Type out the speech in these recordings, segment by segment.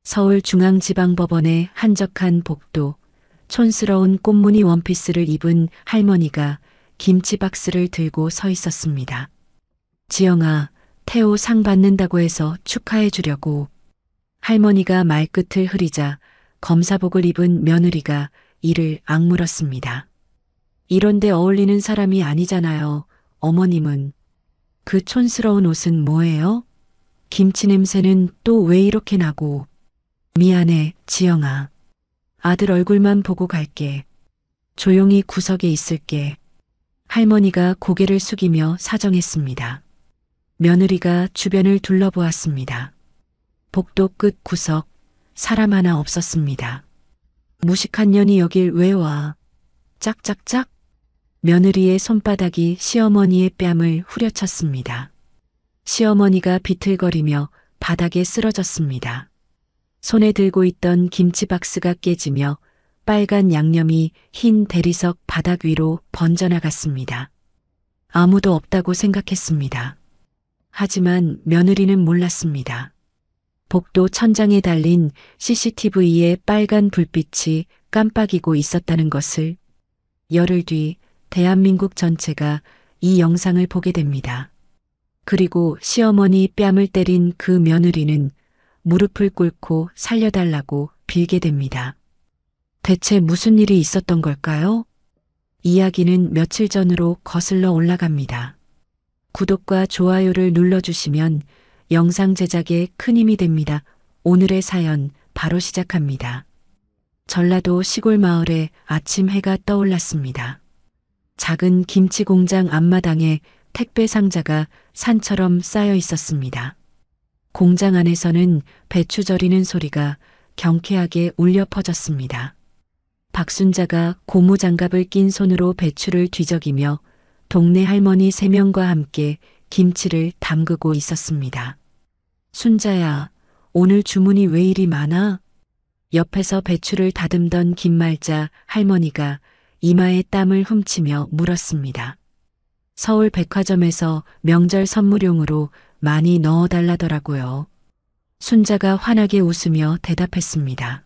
서울중앙지방법원의 한적한 복도, 촌스러운 꽃무늬 원피스를 입은 할머니가 김치 박스를 들고 서 있었습니다. 지영아, 태호 상 받는다고 해서 축하해 주려고. 할머니가 말끝을 흐리자 검사복을 입은 며느리가 이를 악물었습니다. 이런데 어울리는 사람이 아니잖아요. 어머님은. 그 촌스러운 옷은 뭐예요? 김치 냄새는 또 왜 이렇게 나고. 미안해, 지영아. 아들 얼굴만 보고 갈게. 조용히 구석에 있을게. 할머니가 고개를 숙이며 사정했습니다. 며느리가 주변을 둘러보았습니다. 복도 끝 구석, 사람 하나 없었습니다. 무식한 년이 여길 왜 와? 짝짝짝? 며느리의 손바닥이 시어머니의 뺨을 후려쳤습니다. 시어머니가 비틀거리며 바닥에 쓰러졌습니다. 손에 들고 있던 김치 박스가 깨지며 빨간 양념이 흰 대리석 바닥 위로 번져나갔습니다. 아무도 없다고 생각했습니다. 하지만 며느리는 몰랐습니다. 복도 천장에 달린 CCTV의 빨간 불빛이 깜빡이고 있었다는 것을. 열흘 뒤 대한민국 전체가 이 영상을 보게 됩니다. 그리고 시어머니 뺨을 때린 그 며느리는 무릎을 꿇고 살려달라고 빌게 됩니다. 대체 무슨 일이 있었던 걸까요? 이야기는 며칠 전으로 거슬러 올라갑니다. 구독과 좋아요를 눌러주시면 영상 제작에 큰 힘이 됩니다. 오늘의 사연 바로 시작합니다. 전라도 시골 마을에 아침 해가 떠올랐습니다. 작은 김치 공장 앞마당에 택배 상자가 산처럼 쌓여 있었습니다. 공장 안에서는 배추 절이는 소리가 경쾌하게 울려 퍼졌습니다. 박순자가 고무장갑을 낀 손으로 배추를 뒤적이며 동네 할머니 3명과 함께 김치를 담그고 있었습니다. 순자야, 오늘 주문이 왜 이리 많아? 옆에서 배추를 다듬던 김말자 할머니가 이마에 땀을 훔치며 물었습니다. 서울 백화점에서 명절 선물용으로 많이 넣어달라더라고요. 순자가 환하게 웃으며 대답했습니다.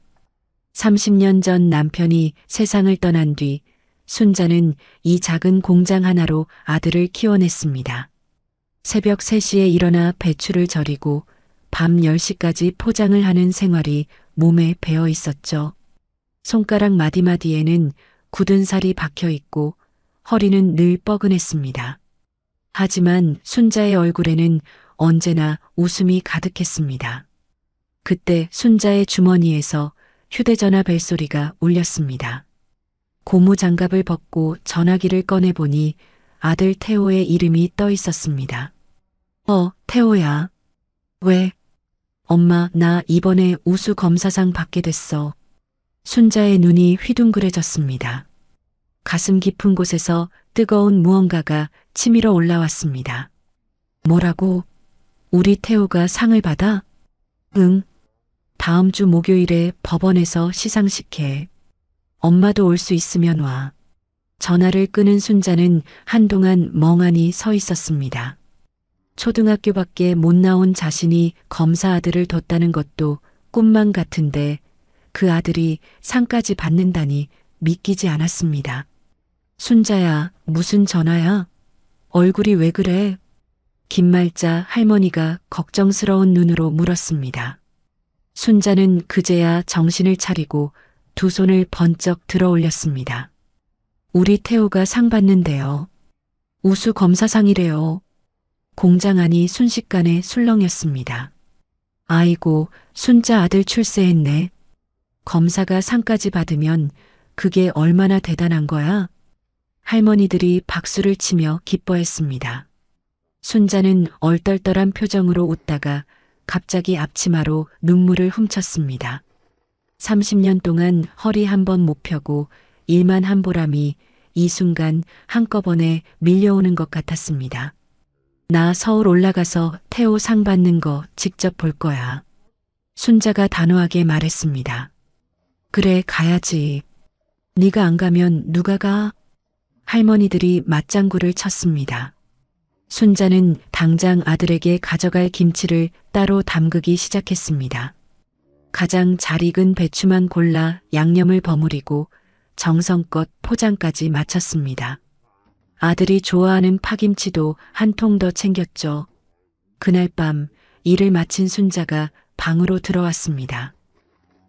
30년 전 남편이 세상을 떠난 뒤 순자는 이 작은 공장 하나로 아들을 키워냈습니다. 새벽 3시에 일어나 배추를 절이고 밤 10시까지 포장을 하는 생활이 몸에 배어 있었죠. 손가락 마디마디에는 굳은 살이 박혀 있고 허리는 늘 뻐근했습니다. 하지만 순자의 얼굴에는 언제나 웃음이 가득했습니다. 그때 순자의 주머니에서 휴대전화 벨소리가 울렸습니다. 고무장갑을 벗고 전화기를 꺼내보니 아들 태호의 이름이 떠 있었습니다. 태호야. 왜? 엄마, 나 이번에 우수 검사상 받게 됐어. 순자의 눈이 휘둥그레졌습니다. 가슴 깊은 곳에서 뜨거운 무언가가 치밀어 올라왔습니다. 뭐라고? 우리 태호가 상을 받아? 응. 다음 주 목요일에 법원에서 시상식해. 엄마도 올 수 있으면 와. 전화를 끄는 순자는 한동안 멍하니 서 있었습니다. 초등학교밖에 못 나온 자신이 검사 아들을 뒀다는 것도 꿈만 같은데 그 아들이 상까지 받는다니 믿기지 않았습니다. 순자야, 무슨 전화야? 얼굴이 왜 그래? 김말자 할머니가 걱정스러운 눈으로 물었습니다. 순자는 그제야 정신을 차리고 두 손을 번쩍 들어 올렸습니다. 우리 태호가 상 받는데요. 우수 검사상이래요. 공장 안이 순식간에 술렁였습니다. 아이고, 순자 아들 출세했네. 검사가 상까지 받으면 그게 얼마나 대단한 거야? 할머니들이 박수를 치며 기뻐했습니다. 순자는 얼떨떨한 표정으로 웃다가 갑자기 앞치마로 눈물을 훔쳤습니다. 30년 동안 허리 한 번 못 펴고 일만 한 보람이 이 순간 한꺼번에 밀려오는 것 같았습니다. 나 서울 올라가서 태호 상 받는 거 직접 볼 거야. 순자가 단호하게 말했습니다. 그래, 가야지. 네가 안 가면 누가 가? 할머니들이 맞장구를 쳤습니다. 순자는 당장 아들에게 가져갈 김치를 따로 담그기 시작했습니다. 가장 잘 익은 배추만 골라 양념을 버무리고 정성껏 포장까지 마쳤습니다. 아들이 좋아하는 파김치도 한 통 더 챙겼죠. 그날 밤 일을 마친 순자가 방으로 들어왔습니다.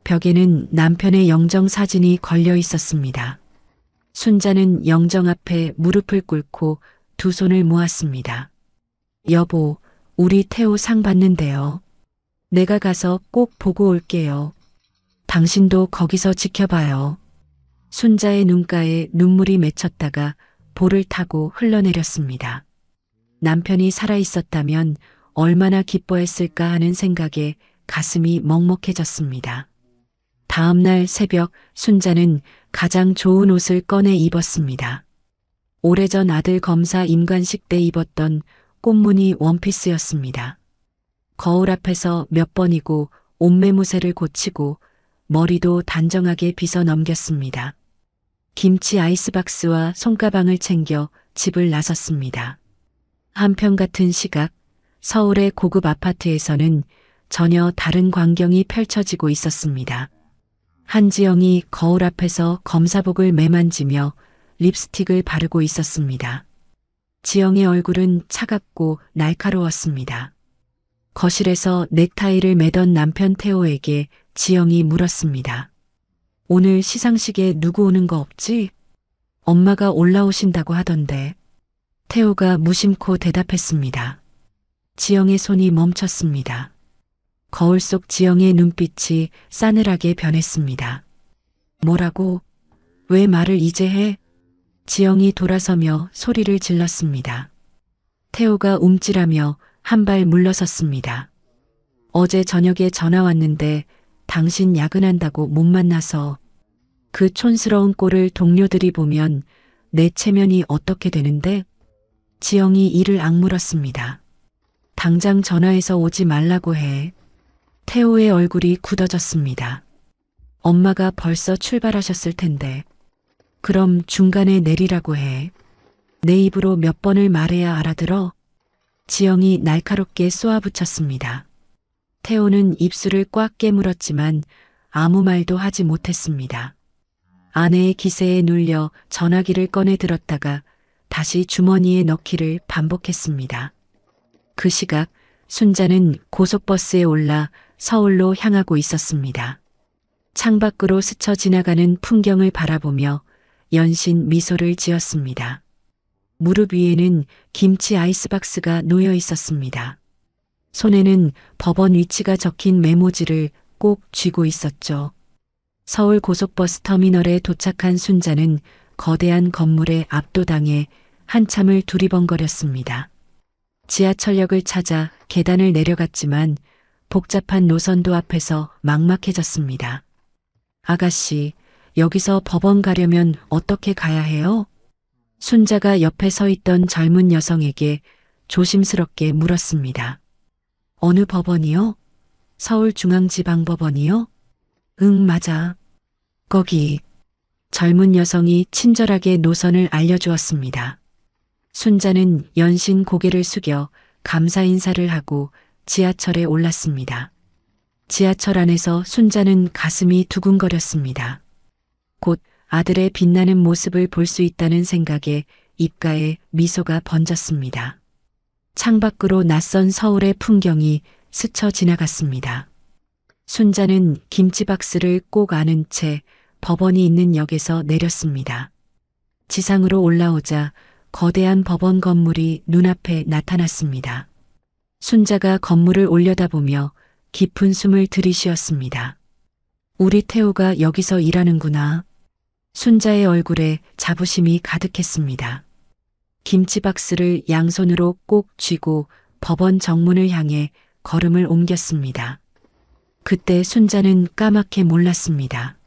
벽에는 남편의 영정 사진이 걸려 있었습니다. 순자는 영정 앞에 무릎을 꿇고 두 손을 모았습니다. 여보, 우리 태호 상 받는데요. 내가 가서 꼭 보고 올게요. 당신도 거기서 지켜봐요. 순자의 눈가에 눈물이 맺혔다가 볼을 타고 흘러내렸습니다. 남편이 살아있었다면 얼마나 기뻐했을까 하는 생각에 가슴이 먹먹해졌습니다. 다음 날 새벽 순자는 가장 좋은 옷을 꺼내 입었습니다. 오래전 아들 검사 임관식 때 입었던 꽃무늬 원피스였습니다. 거울 앞에서 몇 번이고 옷매무새를 고치고 머리도 단정하게 빗어 넘겼습니다. 김치 아이스박스와 손가방을 챙겨 집을 나섰습니다. 한편 같은 시각 서울의 고급 아파트에서는 전혀 다른 광경이 펼쳐지고 있었습니다. 한지영이 거울 앞에서 검사복을 매만지며 립스틱을 바르고 있었습니다. 지영의 얼굴은 차갑고 날카로웠습니다. 거실에서 넥타이를 매던 남편 태호에게 지영이 물었습니다. 오늘 시상식에 누구 오는 거 없지? 엄마가 올라오신다고 하던데. 태호가 무심코 대답했습니다. 지영의 손이 멈췄습니다. 거울 속 지영의 눈빛이 싸늘하게 변했습니다. 뭐라고? 왜 말을 이제 해? 지영이 돌아서며 소리를 질렀습니다. 태호가 움찔하며 한 발 물러섰습니다. 어제 저녁에 전화 왔는데 당신 야근한다고 못 만나서. 그 촌스러운 꼴을 동료들이 보면 내 체면이 어떻게 되는데? 지영이 이를 악물었습니다. 당장 전화해서 오지 말라고 해. 태호의 얼굴이 굳어졌습니다. 엄마가 벌써 출발하셨을 텐데. 그럼 중간에 내리라고 해. 내 입으로 몇 번을 말해야 알아들어? 지영이 날카롭게 쏘아붙였습니다. 태호는 입술을 꽉 깨물었지만 아무 말도 하지 못했습니다. 아내의 기세에 눌려 전화기를 꺼내 들었다가 다시 주머니에 넣기를 반복했습니다. 그 시각 순자는 고속버스에 올라 서울로 향하고 있었습니다. 창밖으로 스쳐 지나가는 풍경을 바라보며 연신 미소를 지었습니다. 무릎 위에는 김치 아이스박스가 놓여 있었습니다. 손에는 법원 위치가 적힌 메모지를 꼭 쥐고 있었죠. 서울 고속버스 터미널에 도착한 순자는 거대한 건물에 압도당해 한참을 두리번거렸습니다. 지하철역을 찾아 계단을 내려갔지만 복잡한 노선도 앞에서 막막해졌습니다. 아가씨, 여기서 법원 가려면 어떻게 가야 해요? 순자가 옆에 서 있던 젊은 여성에게 조심스럽게 물었습니다. 어느 법원이요? 서울중앙지방법원이요? 응, 맞아. 거기. 젊은 여성이 친절하게 노선을 알려주었습니다. 순자는 연신 고개를 숙여 감사 인사를 하고 지하철에 올랐습니다. 지하철 안에서 순자는 가슴이 두근거렸습니다. 곧 아들의 빛나는 모습을 볼 수 있다는 생각에 입가에 미소가 번졌습니다. 창밖으로 낯선 서울의 풍경이 스쳐 지나갔습니다. 순자는 김치박스를 꼭 안은 채 법원이 있는 역에서 내렸습니다. 지상으로 올라오자 거대한 법원 건물이 눈앞에 나타났습니다. 순자가 건물을 올려다보며 깊은 숨을 들이쉬었습니다. 우리 태호가 여기서 일하는구나. 순자의 얼굴에 자부심이 가득했습니다. 김치박스를 양손으로 꼭 쥐고 법원 정문을 향해 걸음을 옮겼습니다. 그때 순자는 까맣게 몰랐습니다.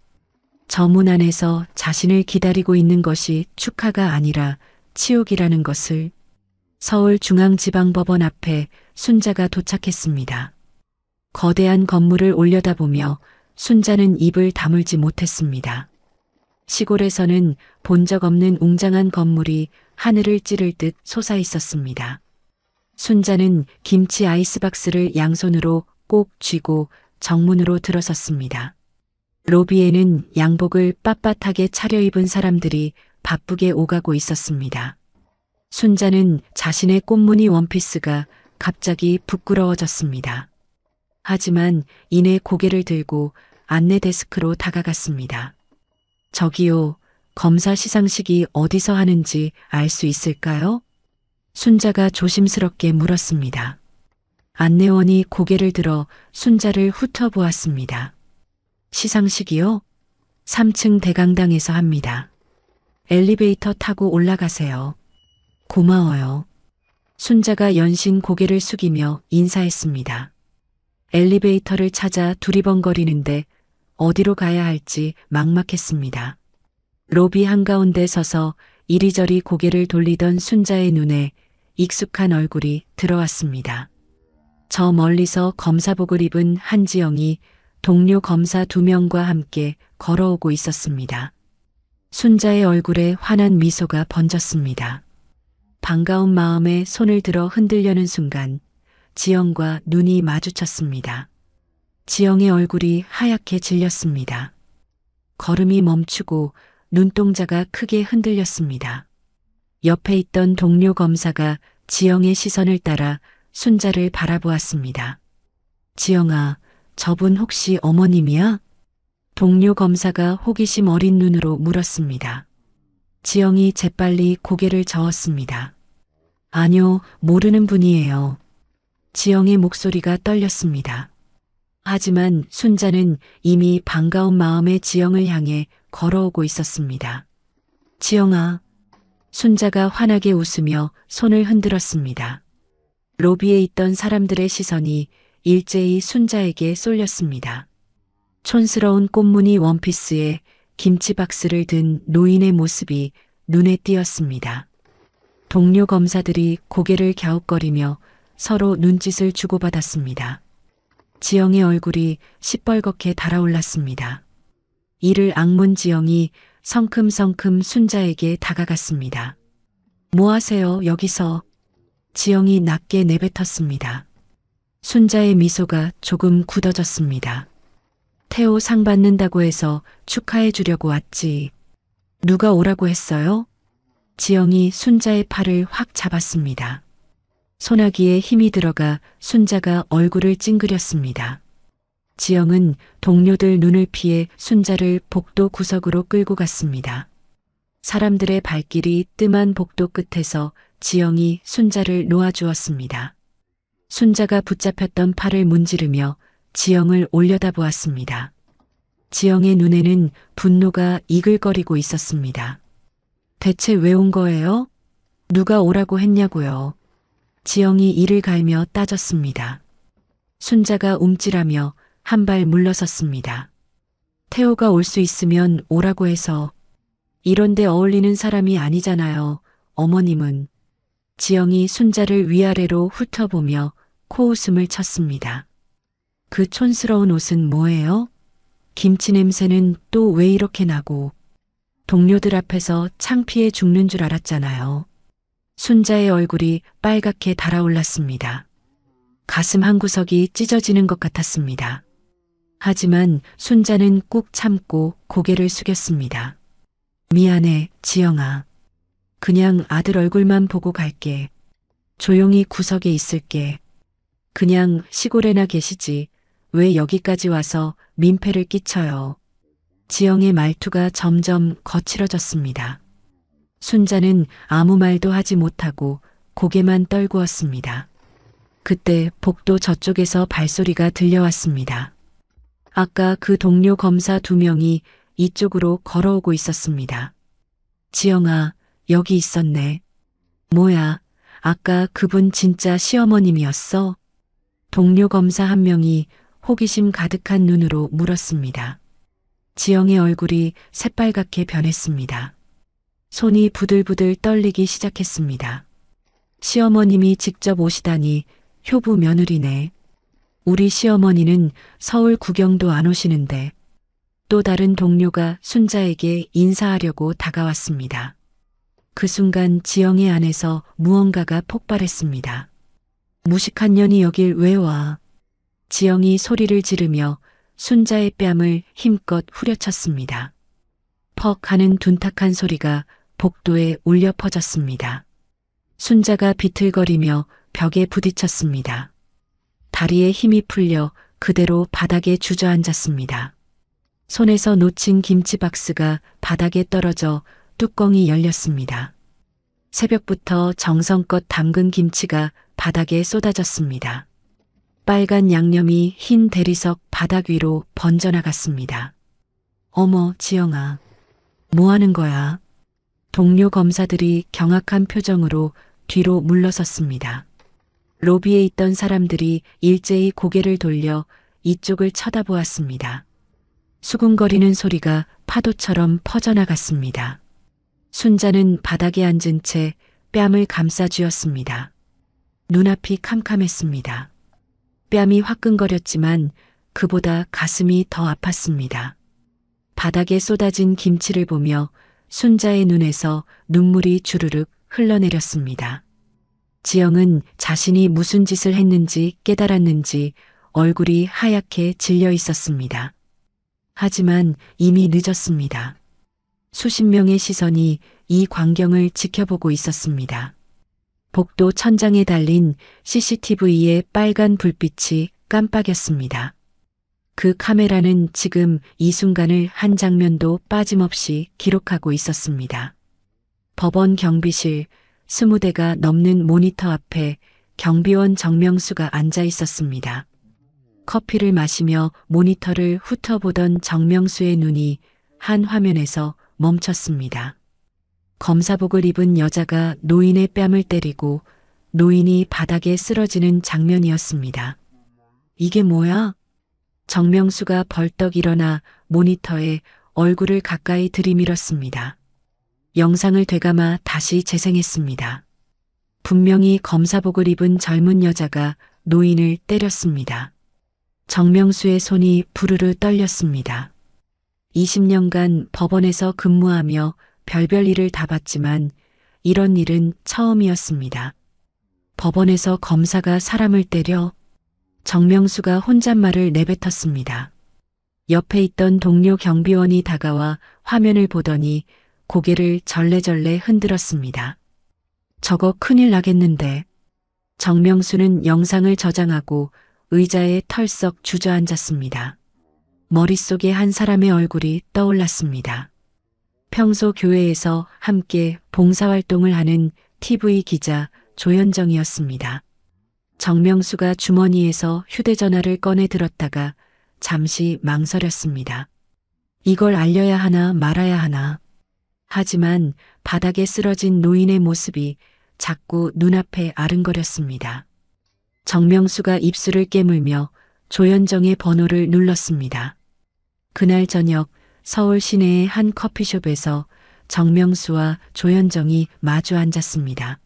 저 문 안에서 자신을 기다리고 있는 것이 축하가 아니라 치욕이라는 것을. 서울중앙지방법원 앞에 순자가 도착했습니다. 거대한 건물을 올려다보며 순자는 입을 다물지 못했습니다. 시골에서는 본 적 없는 웅장한 건물이 하늘을 찌를 듯 솟아 있었습니다. 순자는 김치 아이스박스를 양손으로 꼭 쥐고 정문으로 들어섰습니다. 로비에는 양복을 빳빳하게 차려입은 사람들이 바쁘게 오가고 있었습니다. 순자는 자신의 꽃무늬 원피스가 갑자기 부끄러워졌습니다. 하지만 이내 고개를 들고 안내 데스크로 다가갔습니다. 저기요, 검사 시상식이 어디서 하는지 알 수 있을까요? 순자가 조심스럽게 물었습니다. 안내원이 고개를 들어 순자를 훑어보았습니다. 시상식이요? 3층 대강당에서 합니다. 엘리베이터 타고 올라가세요. 고마워요. 순자가 연신 고개를 숙이며 인사했습니다. 엘리베이터를 찾아 두리번거리는데 어디로 가야 할지 막막했습니다. 로비 한가운데 서서 이리저리 고개를 돌리던 순자의 눈에 익숙한 얼굴이 들어왔습니다. 저 멀리서 검사복을 입은 한지영이 동료 검사 2명과 함께 걸어오고 있었습니다. 순자의 얼굴에 환한 미소가 번졌습니다. 반가운 마음에 손을 들어 흔들려는 순간 지영과 눈이 마주쳤습니다. 지영의 얼굴이 하얗게 질렸습니다. 걸음이 멈추고 눈동자가 크게 흔들렸습니다. 옆에 있던 동료 검사가 지영의 시선을 따라 순자를 바라보았습니다. 지영아, 저분 혹시 어머님이야? 동료 검사가 호기심 어린 눈으로 물었습니다. 지영이 재빨리 고개를 저었습니다. 아니요, 모르는 분이에요. 지영의 목소리가 떨렸습니다. 하지만 순자는 이미 반가운 마음에 지영을 향해 걸어오고 있었습니다. 지영아, 순자가 환하게 웃으며 손을 흔들었습니다. 로비에 있던 사람들의 시선이 일제히 순자에게 쏠렸습니다. 촌스러운 꽃무늬 원피스에 김치 박스를 든 노인의 모습이 눈에 띄었습니다. 동료 검사들이 고개를 갸웃거리며 서로 눈짓을 주고받았습니다. 지영의 얼굴이 시뻘겋게 달아올랐습니다. 이를 악문 지영이 성큼성큼 순자에게 다가갔습니다. 뭐 하세요, 여기서? 지영이 낮게 내뱉었습니다. 순자의 미소가 조금 굳어졌습니다. 태호 상 받는다고 해서 축하해 주려고 왔지. 누가 오라고 했어요? 지영이 순자의 팔을 확 잡았습니다. 소나기에 힘이 들어가 순자가 얼굴을 찡그렸습니다. 지영은 동료들 눈을 피해 순자를 복도 구석으로 끌고 갔습니다. 사람들의 발길이 뜸한 복도 끝에서 지영이 순자를 놓아주었습니다. 순자가 붙잡혔던 팔을 문지르며 지영을 올려다보았습니다. 지영의 눈에는 분노가 이글거리고 있었습니다. 대체 왜 온 거예요? 누가 오라고 했냐고요? 지영이 이를 갈며 따졌습니다. 순자가 움찔하며 한 발 물러섰습니다. 태호가 올 수 있으면 오라고 해서. 이런데 어울리는 사람이 아니잖아요, 어머님은. 지영이 순자를 위아래로 훑어보며 코웃음을 쳤습니다. 그 촌스러운 옷은 뭐예요? 김치 냄새는 또 왜 이렇게 나고. 동료들 앞에서 창피해 죽는 줄 알았잖아요. 순자의 얼굴이 빨갛게 달아올랐습니다. 가슴 한구석이 찢어지는 것 같았습니다. 하지만 순자는 꾹 참고 고개를 숙였습니다. 미안해, 지영아. 그냥 아들 얼굴만 보고 갈게. 조용히 구석에 있을게. 그냥 시골에나 계시지. 왜 여기까지 와서 민폐를 끼쳐요. 지영의 말투가 점점 거칠어졌습니다. 순자는 아무 말도 하지 못하고 고개만 떨구었습니다. 그때 복도 저쪽에서 발소리가 들려왔습니다. 아까 그 동료 검사 2명이 이쪽으로 걸어오고 있었습니다. 지영아, 여기 있었네. 뭐야, 아까 그분 진짜 시어머님이었어? 동료 검사 1명이 호기심 가득한 눈으로 물었습니다. 지영의 얼굴이 새빨갛게 변했습니다. 손이 부들부들 떨리기 시작했습니다. 시어머님이 직접 오시다니 효부 며느리네. 우리 시어머니는 서울 구경도 안 오시는데. 또 다른 동료가 순자에게 인사하려고 다가왔습니다. 그 순간 지영의 안에서 무언가가 폭발했습니다. 무식한 년이 여길 왜 와? 지영이 소리를 지르며 순자의 뺨을 힘껏 후려쳤습니다. 퍽 하는 둔탁한 소리가 복도에 울려 퍼졌습니다. 순자가 비틀거리며 벽에 부딪혔습니다. 다리에 힘이 풀려 그대로 바닥에 주저앉았습니다. 손에서 놓친 김치 박스가 바닥에 떨어져 뚜껑이 열렸습니다. 새벽부터 정성껏 담근 김치가 바닥에 쏟아졌습니다. 빨간 양념이 흰 대리석 바닥 위로 번져나갔습니다. 어머, 지영아. 뭐 하는 거야? 동료 검사들이 경악한 표정으로 뒤로 물러섰습니다. 로비에 있던 사람들이 일제히 고개를 돌려 이쪽을 쳐다보았습니다. 수군거리는 소리가 파도처럼 퍼져나갔습니다. 순자는 바닥에 앉은 채 뺨을 감싸 쥐었습니다. 눈앞이 캄캄했습니다. 뺨이 화끈거렸지만 그보다 가슴이 더 아팠습니다. 바닥에 쏟아진 김치를 보며 순자의 눈에서 눈물이 주르륵 흘러내렸습니다. 지영은 자신이 무슨 짓을 했는지 깨달았는지 얼굴이 하얗게 질려 있었습니다. 하지만 이미 늦었습니다. 수십 명의 시선이 이 광경을 지켜보고 있었습니다. 복도 천장에 달린 CCTV의 빨간 불빛이 깜빡였습니다. 그 카메라는 지금 이 순간을 한 장면도 빠짐없이 기록하고 있었습니다. 법원 경비실 20대가 넘는 모니터 앞에 경비원 정명수가 앉아 있었습니다. 커피를 마시며 모니터를 훑어보던 정명수의 눈이 한 화면에서 멈췄습니다. 검사복을 입은 여자가 노인의 뺨을 때리고 노인이 바닥에 쓰러지는 장면이었습니다. 이게 뭐야? 정명수가 벌떡 일어나 모니터에 얼굴을 가까이 들이밀었습니다. 영상을 되감아 다시 재생했습니다. 분명히 검사복을 입은 젊은 여자가 노인을 때렸습니다. 정명수의 손이 부르르 떨렸습니다. 20년간 법원에서 근무하며 별별 일을 다 봤지만 이런 일은 처음이었습니다. 법원에서 검사가 사람을 때려? 정명수가 혼잣말을 내뱉었습니다. 옆에 있던 동료 경비원이 다가와 화면을 보더니 고개를 절레절레 흔들었습니다. 저거 큰일 나겠는데. 정명수는 영상을 저장하고 의자에 털썩 주저앉았습니다. 머릿속에 한 사람의 얼굴이 떠올랐습니다. 평소 교회에서 함께 봉사활동을 하는 TV 기자 조현정이었습니다. 정명수가 주머니에서 휴대전화를 꺼내 들었다가 잠시 망설였습니다. 이걸 알려야 하나 말아야 하나. 하지만 바닥에 쓰러진 노인의 모습이 자꾸 눈앞에 아른거렸습니다. 정명수가 입술을 깨물며 조현정의 번호를 눌렀습니다. 그날 저녁 서울 시내의 한 커피숍에서 정명수와 조현정이 마주 앉았습니다.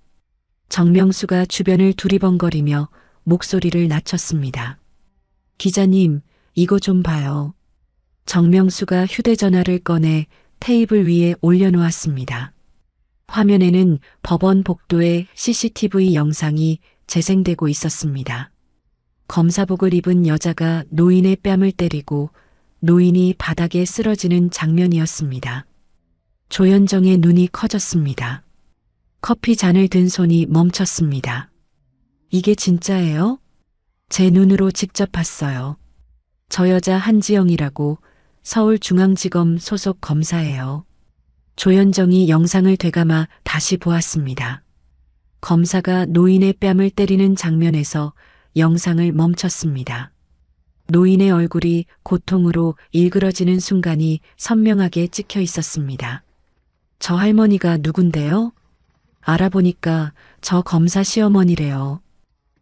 정명수가 주변을 두리번거리며 목소리를 낮췄습니다. 기자님, 이거 좀 봐요. 정명수가 휴대전화를 꺼내 테이블 위에 올려놓았습니다. 화면에는 법원 복도의 CCTV 영상이 재생되고 있었습니다. 검사복을 입은 여자가 노인의 뺨을 때리고 노인이 바닥에 쓰러지는 장면이었습니다. 조현정의 눈이 커졌습니다. 커피 잔을 든 손이 멈췄습니다. 이게 진짜예요? 제 눈으로 직접 봤어요. 저 여자 한지영이라고 서울중앙지검 소속 검사예요. 조현정이 영상을 되감아 다시 보았습니다. 검사가 노인의 뺨을 때리는 장면에서 영상을 멈췄습니다. 노인의 얼굴이 고통으로 일그러지는 순간이 선명하게 찍혀 있었습니다. 저 할머니가 누군데요? 알아보니까 저 검사 시어머니래요.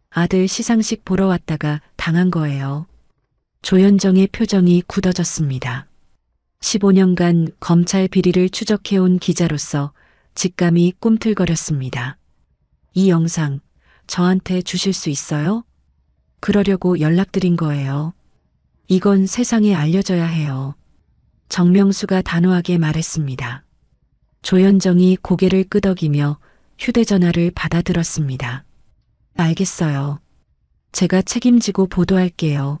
아들 시상식 보러 왔다가 당한 거예요. 조현정의 표정이 굳어졌습니다. 15년간 검찰 비리를 추적해온 기자로서 직감이 꿈틀거렸습니다. 이 영상 저한테 주실 수 있어요? 그러려고 연락드린 거예요. 이건 세상에 알려져야 해요. 정명수가 단호하게 말했습니다. 조현정이 고개를 끄덕이며 휴대전화를 받아들었습니다. 알겠어요. 제가 책임지고 보도할게요.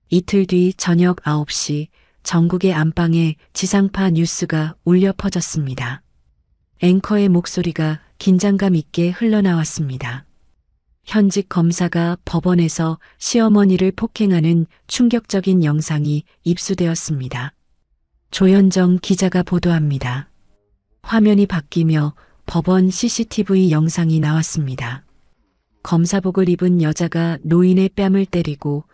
이틀 뒤 저녁 9시 전국의 안방에 지상파 뉴스가 울려 퍼졌습니다. 앵커의 목소리가 긴장감 있게 흘러나왔습니다. 현직 검사가 법원에서 시어머니를 폭행하는 충격적인 영상이 입수되었습니다. 조현정 기자가 보도합니다. 화면이 바뀌며 법원 CCTV 영상이 나왔습니다. 검사복을 입은 여자가 노인의 뺨을 때리고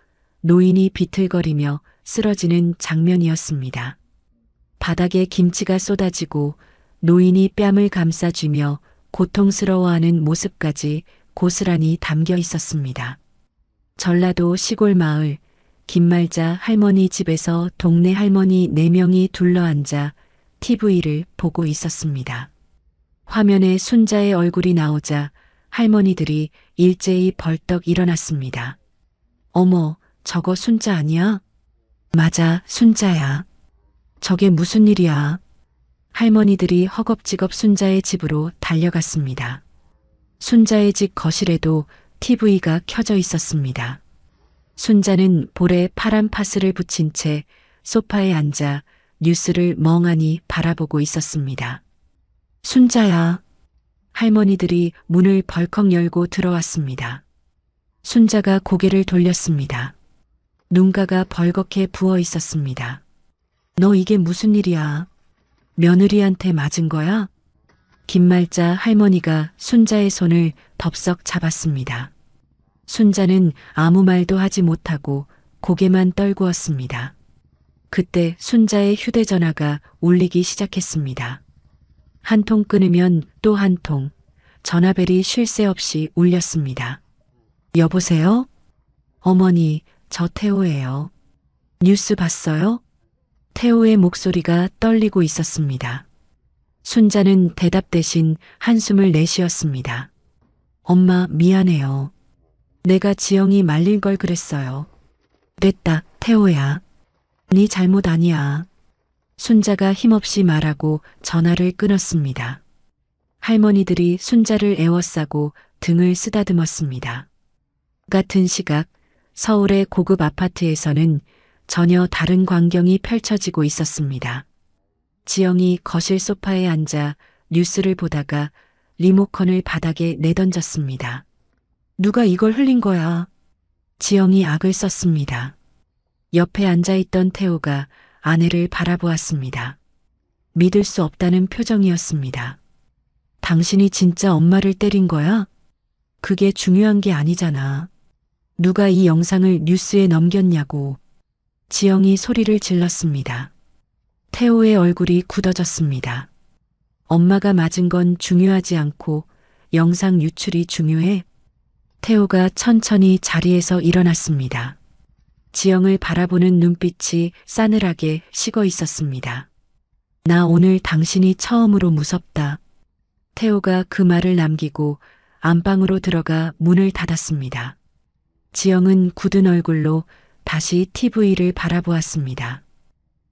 노인이 비틀거리며 쓰러지는 장면이었습니다. 바닥에 김치가 쏟아지고 노인이 뺨을 감싸쥐며 고통스러워하는 모습까지 고스란히 담겨 있었습니다. 전라도 시골 마을 김말자 할머니 집에서 동네 할머니 4명이 둘러앉아 TV를 보고 있었습니다. 화면에 순자의 얼굴이 나오자 할머니들이 일제히 벌떡 일어났습니다. 어머, 저거 순자 아니야? 맞아, 순자야. 저게 무슨 일이야? 할머니들이 허겁지겁 순자의 집으로 달려갔습니다. 순자의 집 거실에도 TV가 켜져 있었습니다. 순자는 볼에 파란 파스를 붙인 채 소파에 앉아 뉴스를 멍하니 바라보고 있었습니다. 순자야. 할머니들이 문을 벌컥 열고 들어왔습니다. 순자가 고개를 돌렸습니다. 눈가가 벌겋게 부어 있었습니다. 너 이게 무슨 일이야? 며느리한테 맞은 거야? 김말자 할머니가 순자의 손을 덥석 잡았습니다. 순자는 아무 말도 하지 못하고 고개만 떨구었습니다. 그때 순자의 휴대전화가 울리기 시작했습니다. 한 통 끊으면 또 한 통, 전화벨이 쉴 새 없이 울렸습니다. 여보세요? 어머니, 저 태호예요. 뉴스 봤어요? 태호의 목소리가 떨리고 있었습니다. 순자는 대답 대신 한숨을 내쉬었습니다. 엄마, 미안해요. 내가 지영이 말릴 걸 그랬어요. 됐다, 태호야. 네 잘못 아니야. 순자가 힘없이 말하고 전화를 끊었습니다. 할머니들이 순자를 애워싸고 등을 쓰다듬었습니다. 같은 시각 서울의 고급 아파트에서는 전혀 다른 광경이 펼쳐지고 있었습니다. 지영이 거실 소파에 앉아 뉴스를 보다가 리모컨을 바닥에 내던졌습니다. 누가 이걸 흘린 거야? 지영이 악을 썼습니다. 옆에 앉아있던 태호가 아내를 바라보았습니다. 믿을 수 없다는 표정이었습니다. 당신이 진짜 엄마를 때린 거야? 그게 중요한 게 아니잖아. 누가 이 영상을 뉴스에 넘겼냐고. 지영이 소리를 질렀습니다. 태호의 얼굴이 굳어졌습니다. 엄마가 맞은 건 중요하지 않고 영상 유출이 중요해? 태호가 천천히 자리에서 일어났습니다. 지영을 바라보는 눈빛이 싸늘하게 식어 있었습니다. 나 오늘 당신이 처음으로 무섭다. 태호가 그 말을 남기고 안방으로 들어가 문을 닫았습니다. 지영은 굳은 얼굴로 다시 TV를 바라보았습니다.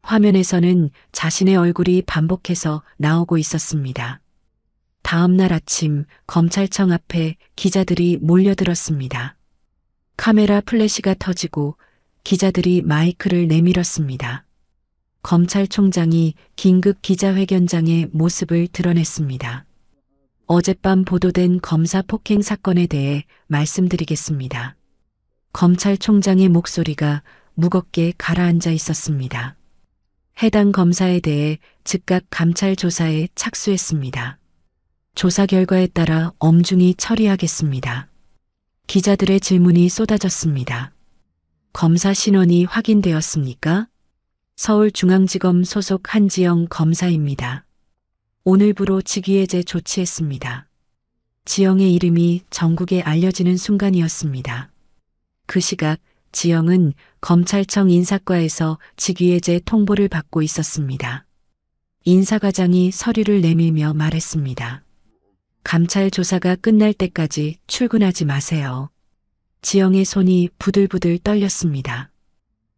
화면에서는 자신의 얼굴이 반복해서 나오고 있었습니다. 다음 날 아침 검찰청 앞에 기자들이 몰려들었습니다. 카메라 플래시가 터지고 기자들이 마이크를 내밀었습니다. 검찰총장이 긴급 기자회견장의 모습을 드러냈습니다. 어젯밤 보도된 검사 폭행 사건에 대해 말씀드리겠습니다. 검찰총장의 목소리가 무겁게 가라앉아 있었습니다. 해당 검사에 대해 즉각 감찰 조사에 착수했습니다. 조사 결과에 따라 엄중히 처리하겠습니다. 기자들의 질문이 쏟아졌습니다. 검사 신원이 확인되었습니까? 서울중앙지검 소속 한지영 검사입니다. 오늘부로 직위해제 조치했습니다. 지영의 이름이 전국에 알려지는 순간이었습니다. 그 시각 지영은 검찰청 인사과에서 직위해제 통보를 받고 있었습니다. 인사과장이 서류를 내밀며 말했습니다. 감찰 조사가 끝날 때까지 출근하지 마세요. 지영의 손이 부들부들 떨렸습니다.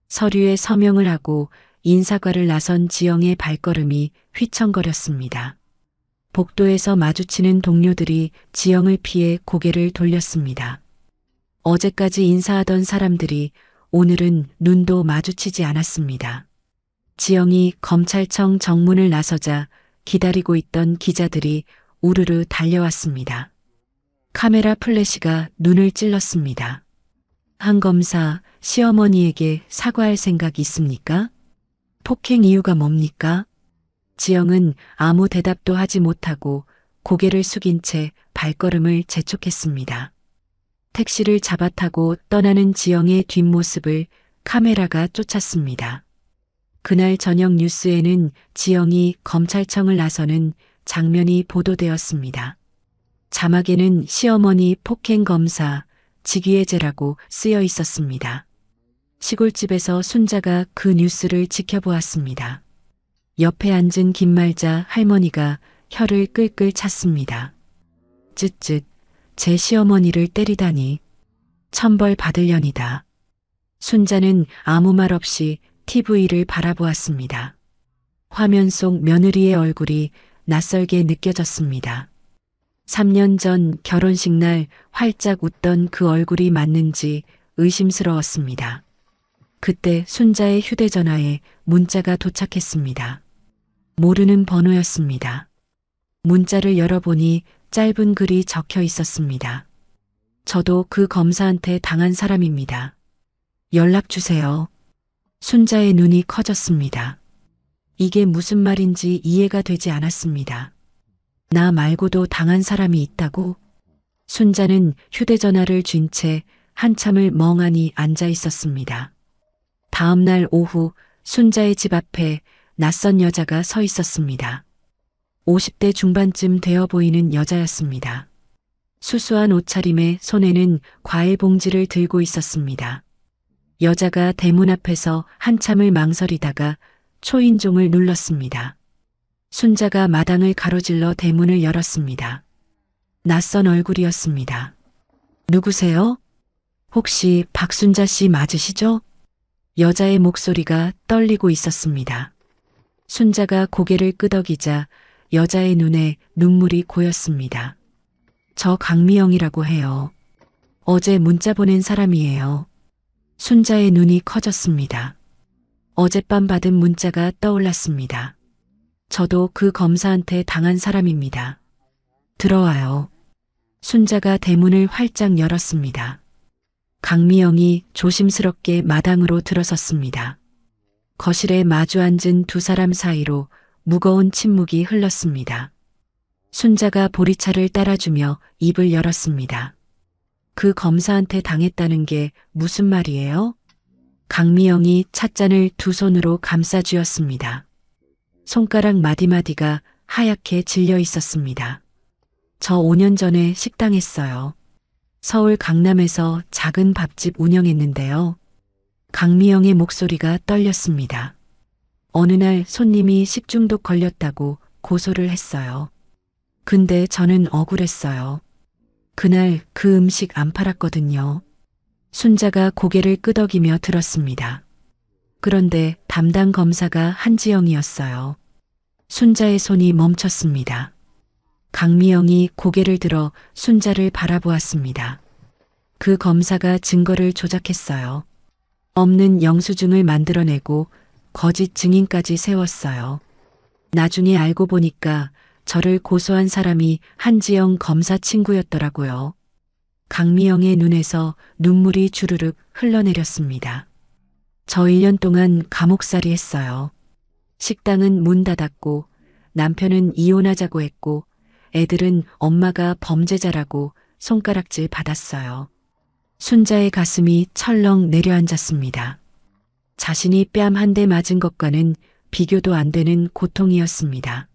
서류에 서명을 하고 인사과를 나선 지영의 발걸음이 휘청거렸습니다. 복도에서 마주치는 동료들이 지영을 피해 고개를 돌렸습니다. 어제까지 인사하던 사람들이 오늘은 눈도 마주치지 않았습니다. 지영이 검찰청 정문을 나서자 기다리고 있던 기자들이 우르르 달려왔습니다. 카메라 플래시가 눈을 찔렀습니다. 한 검사, 시어머니에게 사과할 생각 있습니까? 폭행 이유가 뭡니까? 지영은 아무 대답도 하지 못하고 고개를 숙인 채 발걸음을 재촉했습니다. 택시를 잡아타고 떠나는 지영의 뒷모습을 카메라가 쫓았습니다. 그날 저녁 뉴스에는 지영이 검찰청을 나서는 장면이 보도되었습니다. 자막에는 시어머니 폭행 검사, 직위해제라고 쓰여 있었습니다. 시골집에서 순자가 그 뉴스를 지켜보았습니다. 옆에 앉은 김말자 할머니가 혀를 끌끌 찼습니다. 쯧쯧, 제 시어머니를 때리다니. 천벌 받으려니다. 순자는 아무 말 없이 TV를 바라보았습니다. 화면 속 며느리의 얼굴이 낯설게 느껴졌습니다. 3년 전 결혼식 날 활짝 웃던 그 얼굴이 맞는지 의심스러웠습니다. 그때 순자의 휴대전화에 문자가 도착했습니다. 모르는 번호였습니다. 문자를 열어보니 짧은 글이 적혀 있었습니다. 저도 그 검사한테 당한 사람입니다. 연락 주세요. 순자의 눈이 커졌습니다. 이게 무슨 말인지 이해가 되지 않았습니다. 나 말고도 당한 사람이 있다고? 순자는 휴대전화를 쥔 채 한참을 멍하니 앉아 있었습니다. 다음 날 오후 순자의 집 앞에 낯선 여자가 서 있었습니다. 50대 중반쯤 되어 보이는 여자였습니다. 수수한 옷차림에 손에는 과일 봉지를 들고 있었습니다. 여자가 대문 앞에서 한참을 망설이다가 초인종을 눌렀습니다. 순자가 마당을 가로질러 대문을 열었습니다. 낯선 얼굴이었습니다. 누구세요? 혹시 박순자 씨 맞으시죠? 여자의 목소리가 떨리고 있었습니다. 순자가 고개를 끄덕이자 여자의 눈에 눈물이 고였습니다. 저 강미영이라고 해요. 어제 문자 보낸 사람이에요. 순자의 눈이 커졌습니다. 어젯밤 받은 문자가 떠올랐습니다. 저도 그 검사한테 당한 사람입니다. 들어와요. 순자가 대문을 활짝 열었습니다. 강미영이 조심스럽게 마당으로 들어섰습니다. 거실에 마주 앉은 두 사람 사이로 무거운 침묵이 흘렀습니다. 순자가 보리차를 따라주며 입을 열었습니다. 그 검사한테 당했다는 게 무슨 말이에요? 강미영이 찻잔을 두 손으로 감싸 쥐었습니다. 손가락 마디마디가 하얗게 질려 있었습니다. 저 5년 전에 식당했어요. 서울 강남에서 작은 밥집 운영했는데요. 강미영의 목소리가 떨렸습니다. 어느 날 손님이 식중독 걸렸다고 고소를 했어요. 근데 저는 억울했어요. 그날 그 음식 안 팔았거든요. 순자가 고개를 끄덕이며 들었습니다. 그런데 담당 검사가 한지영이었어요. 순자의 손이 멈췄습니다. 강미영이 고개를 들어 순자를 바라보았습니다. 그 검사가 증거를 조작했어요. 없는 영수증을 만들어내고 거짓 증인까지 세웠어요. 나중에 알고 보니까 저를 고소한 사람이 한지영 검사 친구였더라고요. 강미영의 눈에서 눈물이 주르륵 흘러내렸습니다. 저 1년 동안 감옥살이 했어요. 식당은 문 닫았고 남편은 이혼하자고 했고 애들은 엄마가 범죄자라고 손가락질 받았어요. 순자의 가슴이 철렁 내려앉았습니다. 자신이 뺨 한 대 맞은 것과는 비교도 안 되는 고통이었습니다.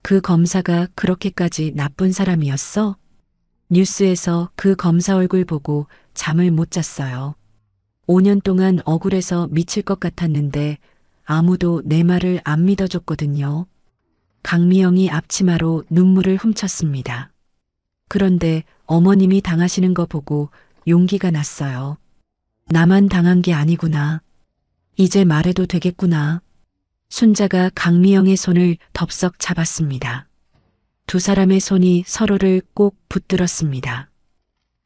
그 검사가 그렇게까지 나쁜 사람이었어? 뉴스에서 그 검사 얼굴 보고 잠을 못 잤어요. 5년 동안 억울해서 미칠 것 같았는데 아무도 내 말을 안 믿어줬거든요. 강미영이 앞치마로 눈물을 훔쳤습니다. 그런데 어머님이 당하시는 거 보고 용기가 났어요. 나만 당한 게 아니구나. 이제 말해도 되겠구나. 순자가 강미영의 손을 덥석 잡았습니다. 두 사람의 손이 서로를 꼭 붙들었습니다.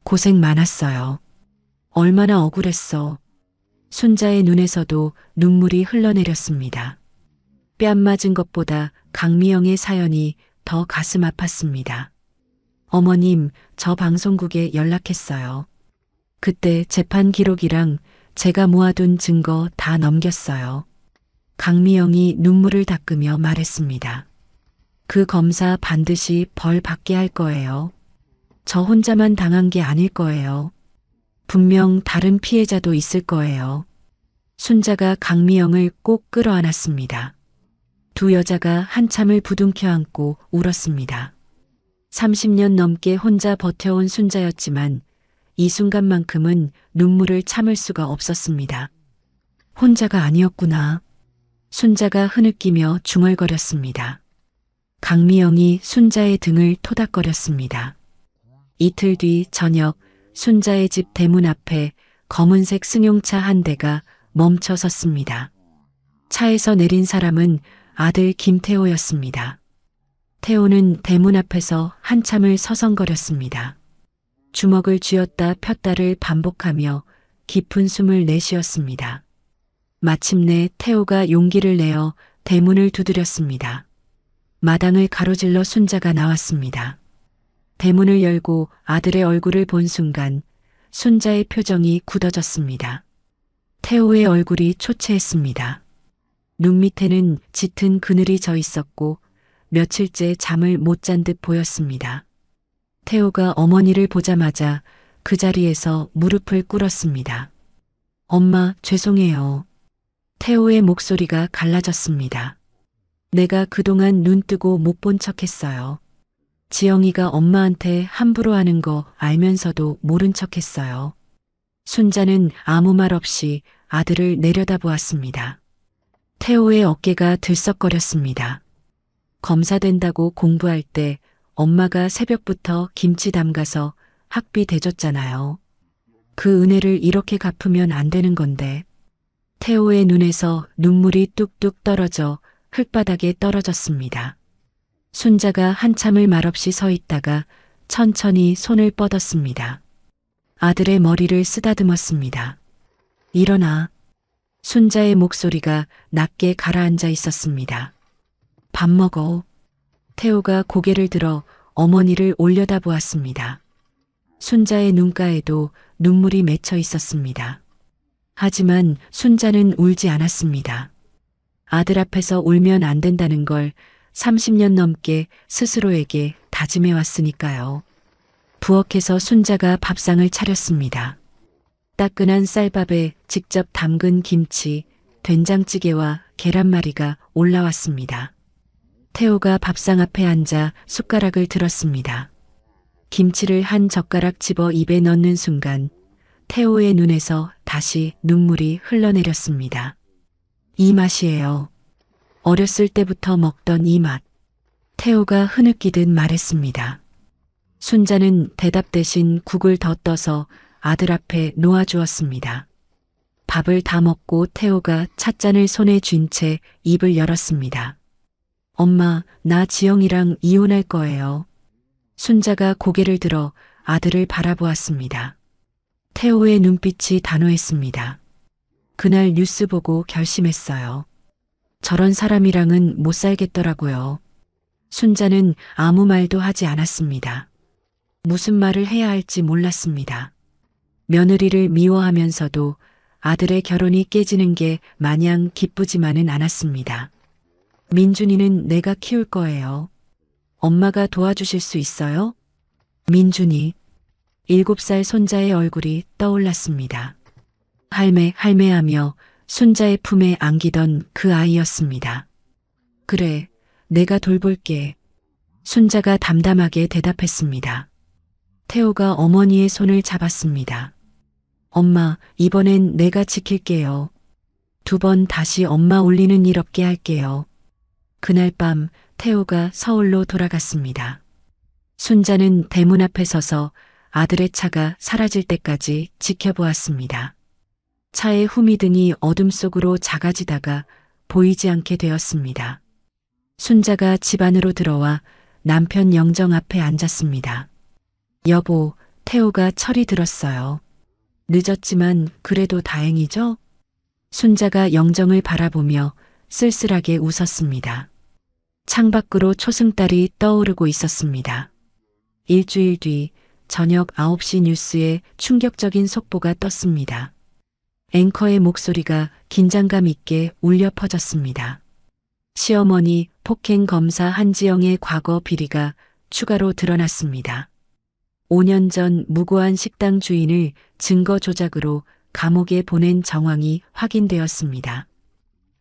고생 많았어요. 얼마나 억울했어. 순자의 눈에서도 눈물이 흘러내렸습니다. 뺨 맞은 것보다 강미영의 사연이 더 가슴 아팠습니다. 어머님, 저 방송국에 연락했어요. 그때 재판 기록이랑 제가 모아둔 증거 다 넘겼어요. 강미영이 눈물을 닦으며 말했습니다. 그 검사 반드시 벌 받게 할 거예요. 저 혼자만 당한 게 아닐 거예요. 분명 다른 피해자도 있을 거예요. 순자가 강미영을 꼭 끌어안았습니다. 두 여자가 한참을 부둥켜 안고 울었습니다. 30년 넘게 혼자 버텨온 순자였지만 이 순간만큼은 눈물을 참을 수가 없었습니다. 혼자가 아니었구나. 순자가 흐느끼며 중얼거렸습니다. 강미영이 순자의 등을 토닥거렸습니다. 이틀 뒤 저녁 순자의 집 대문 앞에 검은색 승용차 한 대가 멈춰 섰습니다. 차에서 내린 사람은 아들 김태호였습니다. 태호는 대문 앞에서 한참을 서성거렸습니다. 주먹을 쥐었다 폈다를 반복하며 깊은 숨을 내쉬었습니다. 마침내 태호가 용기를 내어 대문을 두드렸습니다. 마당을 가로질러 순자가 나왔습니다. 대문을 열고 아들의 얼굴을 본 순간 순자의 표정이 굳어졌습니다. 태호의 얼굴이 초췌했습니다. 눈 밑에는 짙은 그늘이 져 있었고 며칠째 잠을 못 잔 듯 보였습니다. 태호가 어머니를 보자마자 그 자리에서 무릎을 꿇었습니다. 엄마, 죄송해요. 태호의 목소리가 갈라졌습니다. 내가 그동안 눈 뜨고 못 본 척했어요. 지영이가 엄마한테 함부로 하는 거 알면서도 모른 척했어요. 순자는 아무 말 없이 아들을 내려다보았습니다. 태호의 어깨가 들썩거렸습니다. 검사 된다고 공부할 때 엄마가 새벽부터 김치 담가서 학비 대줬잖아요. 그 은혜를 이렇게 갚으면 안 되는 건데. 태호의 눈에서 눈물이 뚝뚝 떨어져 흙바닥에 떨어졌습니다. 순자가 한참을 말없이 서 있다가 천천히 손을 뻗었습니다. 아들의 머리를 쓰다듬었습니다. 일어나. 순자의 목소리가 낮게 가라앉아 있었습니다. 밥 먹어. 태호가 고개를 들어 어머니를 올려다보았습니다. 순자의 눈가에도 눈물이 맺혀 있었습니다. 하지만 순자는 울지 않았습니다. 아들 앞에서 울면 안 된다는 걸 30년 넘게 스스로에게 다짐해 왔으니까요. 부엌에서 순자가 밥상을 차렸습니다. 따끈한 쌀밥에 직접 담근 김치, 된장찌개와 계란말이가 올라왔습니다. 태호가 밥상 앞에 앉아 숟가락을 들었습니다. 김치를 한 젓가락 집어 입에 넣는 순간 태호의 눈에서 다시 눈물이 흘러내렸습니다. 이 맛이에요. 어렸을 때부터 먹던 이 맛. 태호가 흐느끼듯 말했습니다. 순자는 대답 대신 국을 더 떠서 아들 앞에 놓아주었습니다. 밥을 다 먹고 태호가 찻잔을 손에 쥔 채 입을 열었습니다. 엄마, 나 지영이랑 이혼할 거예요. 순자가 고개를 들어 아들을 바라보았습니다. 태호의 눈빛이 단호했습니다. 그날 뉴스 보고 결심했어요. 저런 사람이랑은 못 살겠더라고요. 순자는 아무 말도 하지 않았습니다. 무슨 말을 해야 할지 몰랐습니다. 며느리를 미워하면서도 아들의 결혼이 깨지는 게 마냥 기쁘지만은 않았습니다. 민준이는 내가 키울 거예요. 엄마가 도와주실 수 있어요? 민준이. 7살 손자의 얼굴이 떠올랐습니다. 할매하며 순자의 품에 안기던 그 아이였습니다. 그래, 내가 돌볼게. 순자가 담담하게 대답했습니다. 태호가 어머니의 손을 잡았습니다. 엄마, 이번엔 내가 지킬게요. 2번 다시 엄마 울리는 일 없게 할게요. 그날 밤 태호가 서울로 돌아갔습니다. 순자는 대문 앞에 서서 아들의 차가 사라질 때까지 지켜보았습니다. 차의 후미등이 어둠 속으로 작아지다가 보이지 않게 되었습니다. 순자가 집 안으로 들어와 남편 영정 앞에 앉았습니다. 여보, 태호가 철이 들었어요. 늦었지만 그래도 다행이죠? 순자가 영정을 바라보며 쓸쓸하게 웃었습니다. 창밖으로 초승달이 떠오르고 있었습니다. 일주일 뒤 저녁 9시 뉴스에 충격적인 속보가 떴습니다. 앵커의 목소리가 긴장감 있게 울려 퍼졌습니다. 시어머니 폭행 검사 한지영의 과거 비리가 추가로 드러났습니다. 5년 전 무고한 식당 주인을 증거 조작으로 감옥에 보낸 정황이 확인되었습니다.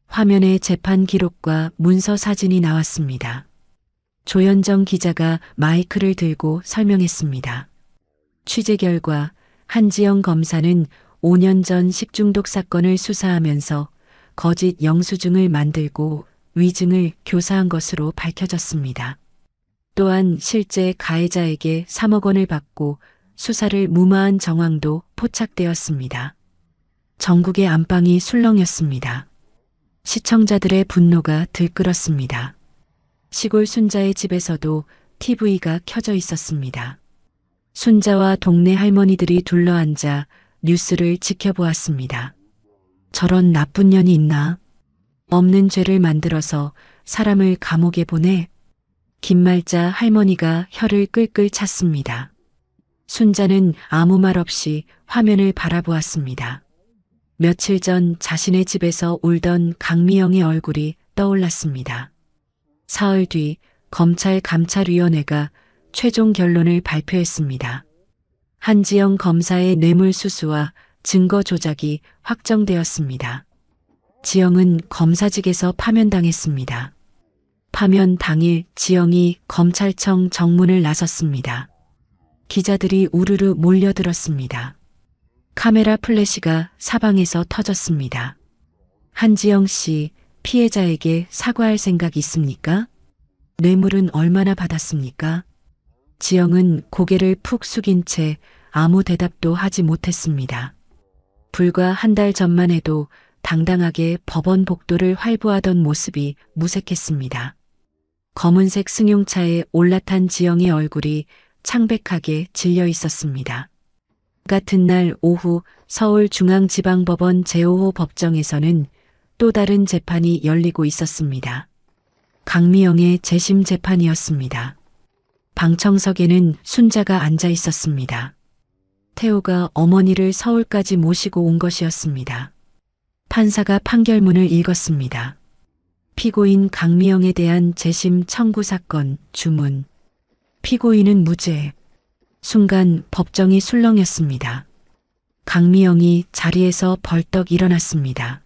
화면에 재판 기록과 문서 사진이 나왔습니다. 조현정 기자가 마이크를 들고 설명했습니다. 취재 결과 한지영 검사는 5년 전 식중독 사건을 수사하면서 거짓 영수증을 만들고 위증을 교사한 것으로 밝혀졌습니다. 또한 실제 가해자에게 3억 원을 받고 수사를 무마한 정황도 포착되었습니다. 전국의 안방이 술렁였습니다. 시청자들의 분노가 들끓었습니다. 시골 순자의 집에서도 TV가 켜져 있었습니다. 순자와 동네 할머니들이 둘러앉아 뉴스를 지켜보았습니다. 저런 나쁜 년이 있나? 없는 죄를 만들어서 사람을 감옥에 보내? 김말자 할머니가 혀를 끌끌 찼습니다. 순자는 아무 말 없이 화면을 바라보았습니다. 며칠 전 자신의 집에서 울던 강미영의 얼굴이 떠올랐습니다. 사흘 뒤 검찰 감찰위원회가 최종 결론을 발표했습니다. 한지영 검사의 뇌물수수와 증거 조작이 확정되었습니다. 지영은 검사직에서 파면당했습니다. 파면 당일 지영이 검찰청 정문을 나섰습니다. 기자들이 우르르 몰려들었습니다. 카메라 플래시가 사방에서 터졌습니다. 한지영 씨, 피해자에게 사과할 생각 있습니까? 뇌물은 얼마나 받았습니까? 지영은 고개를 푹 숙인 채 아무 대답도 하지 못했습니다. 불과 한 달 전만 해도 당당하게 법원 복도를 활보하던 모습이 무색했습니다. 검은색 승용차에 올라탄 지영의 얼굴이 창백하게 질려 있었습니다. 같은 날 오후 서울중앙지방법원 제5호 법정에서는 또 다른 재판이 열리고 있었습니다. 강미영의 재심 재판이었습니다. 방청석에는 순자가 앉아 있었습니다. 태호가 어머니를 서울까지 모시고 온 것이었습니다. 판사가 판결문을 읽었습니다. 피고인 강미영에 대한 재심 청구 사건 주문. 피고인은 무죄. 순간 법정이 술렁였습니다. 강미영이 자리에서 벌떡 일어났습니다.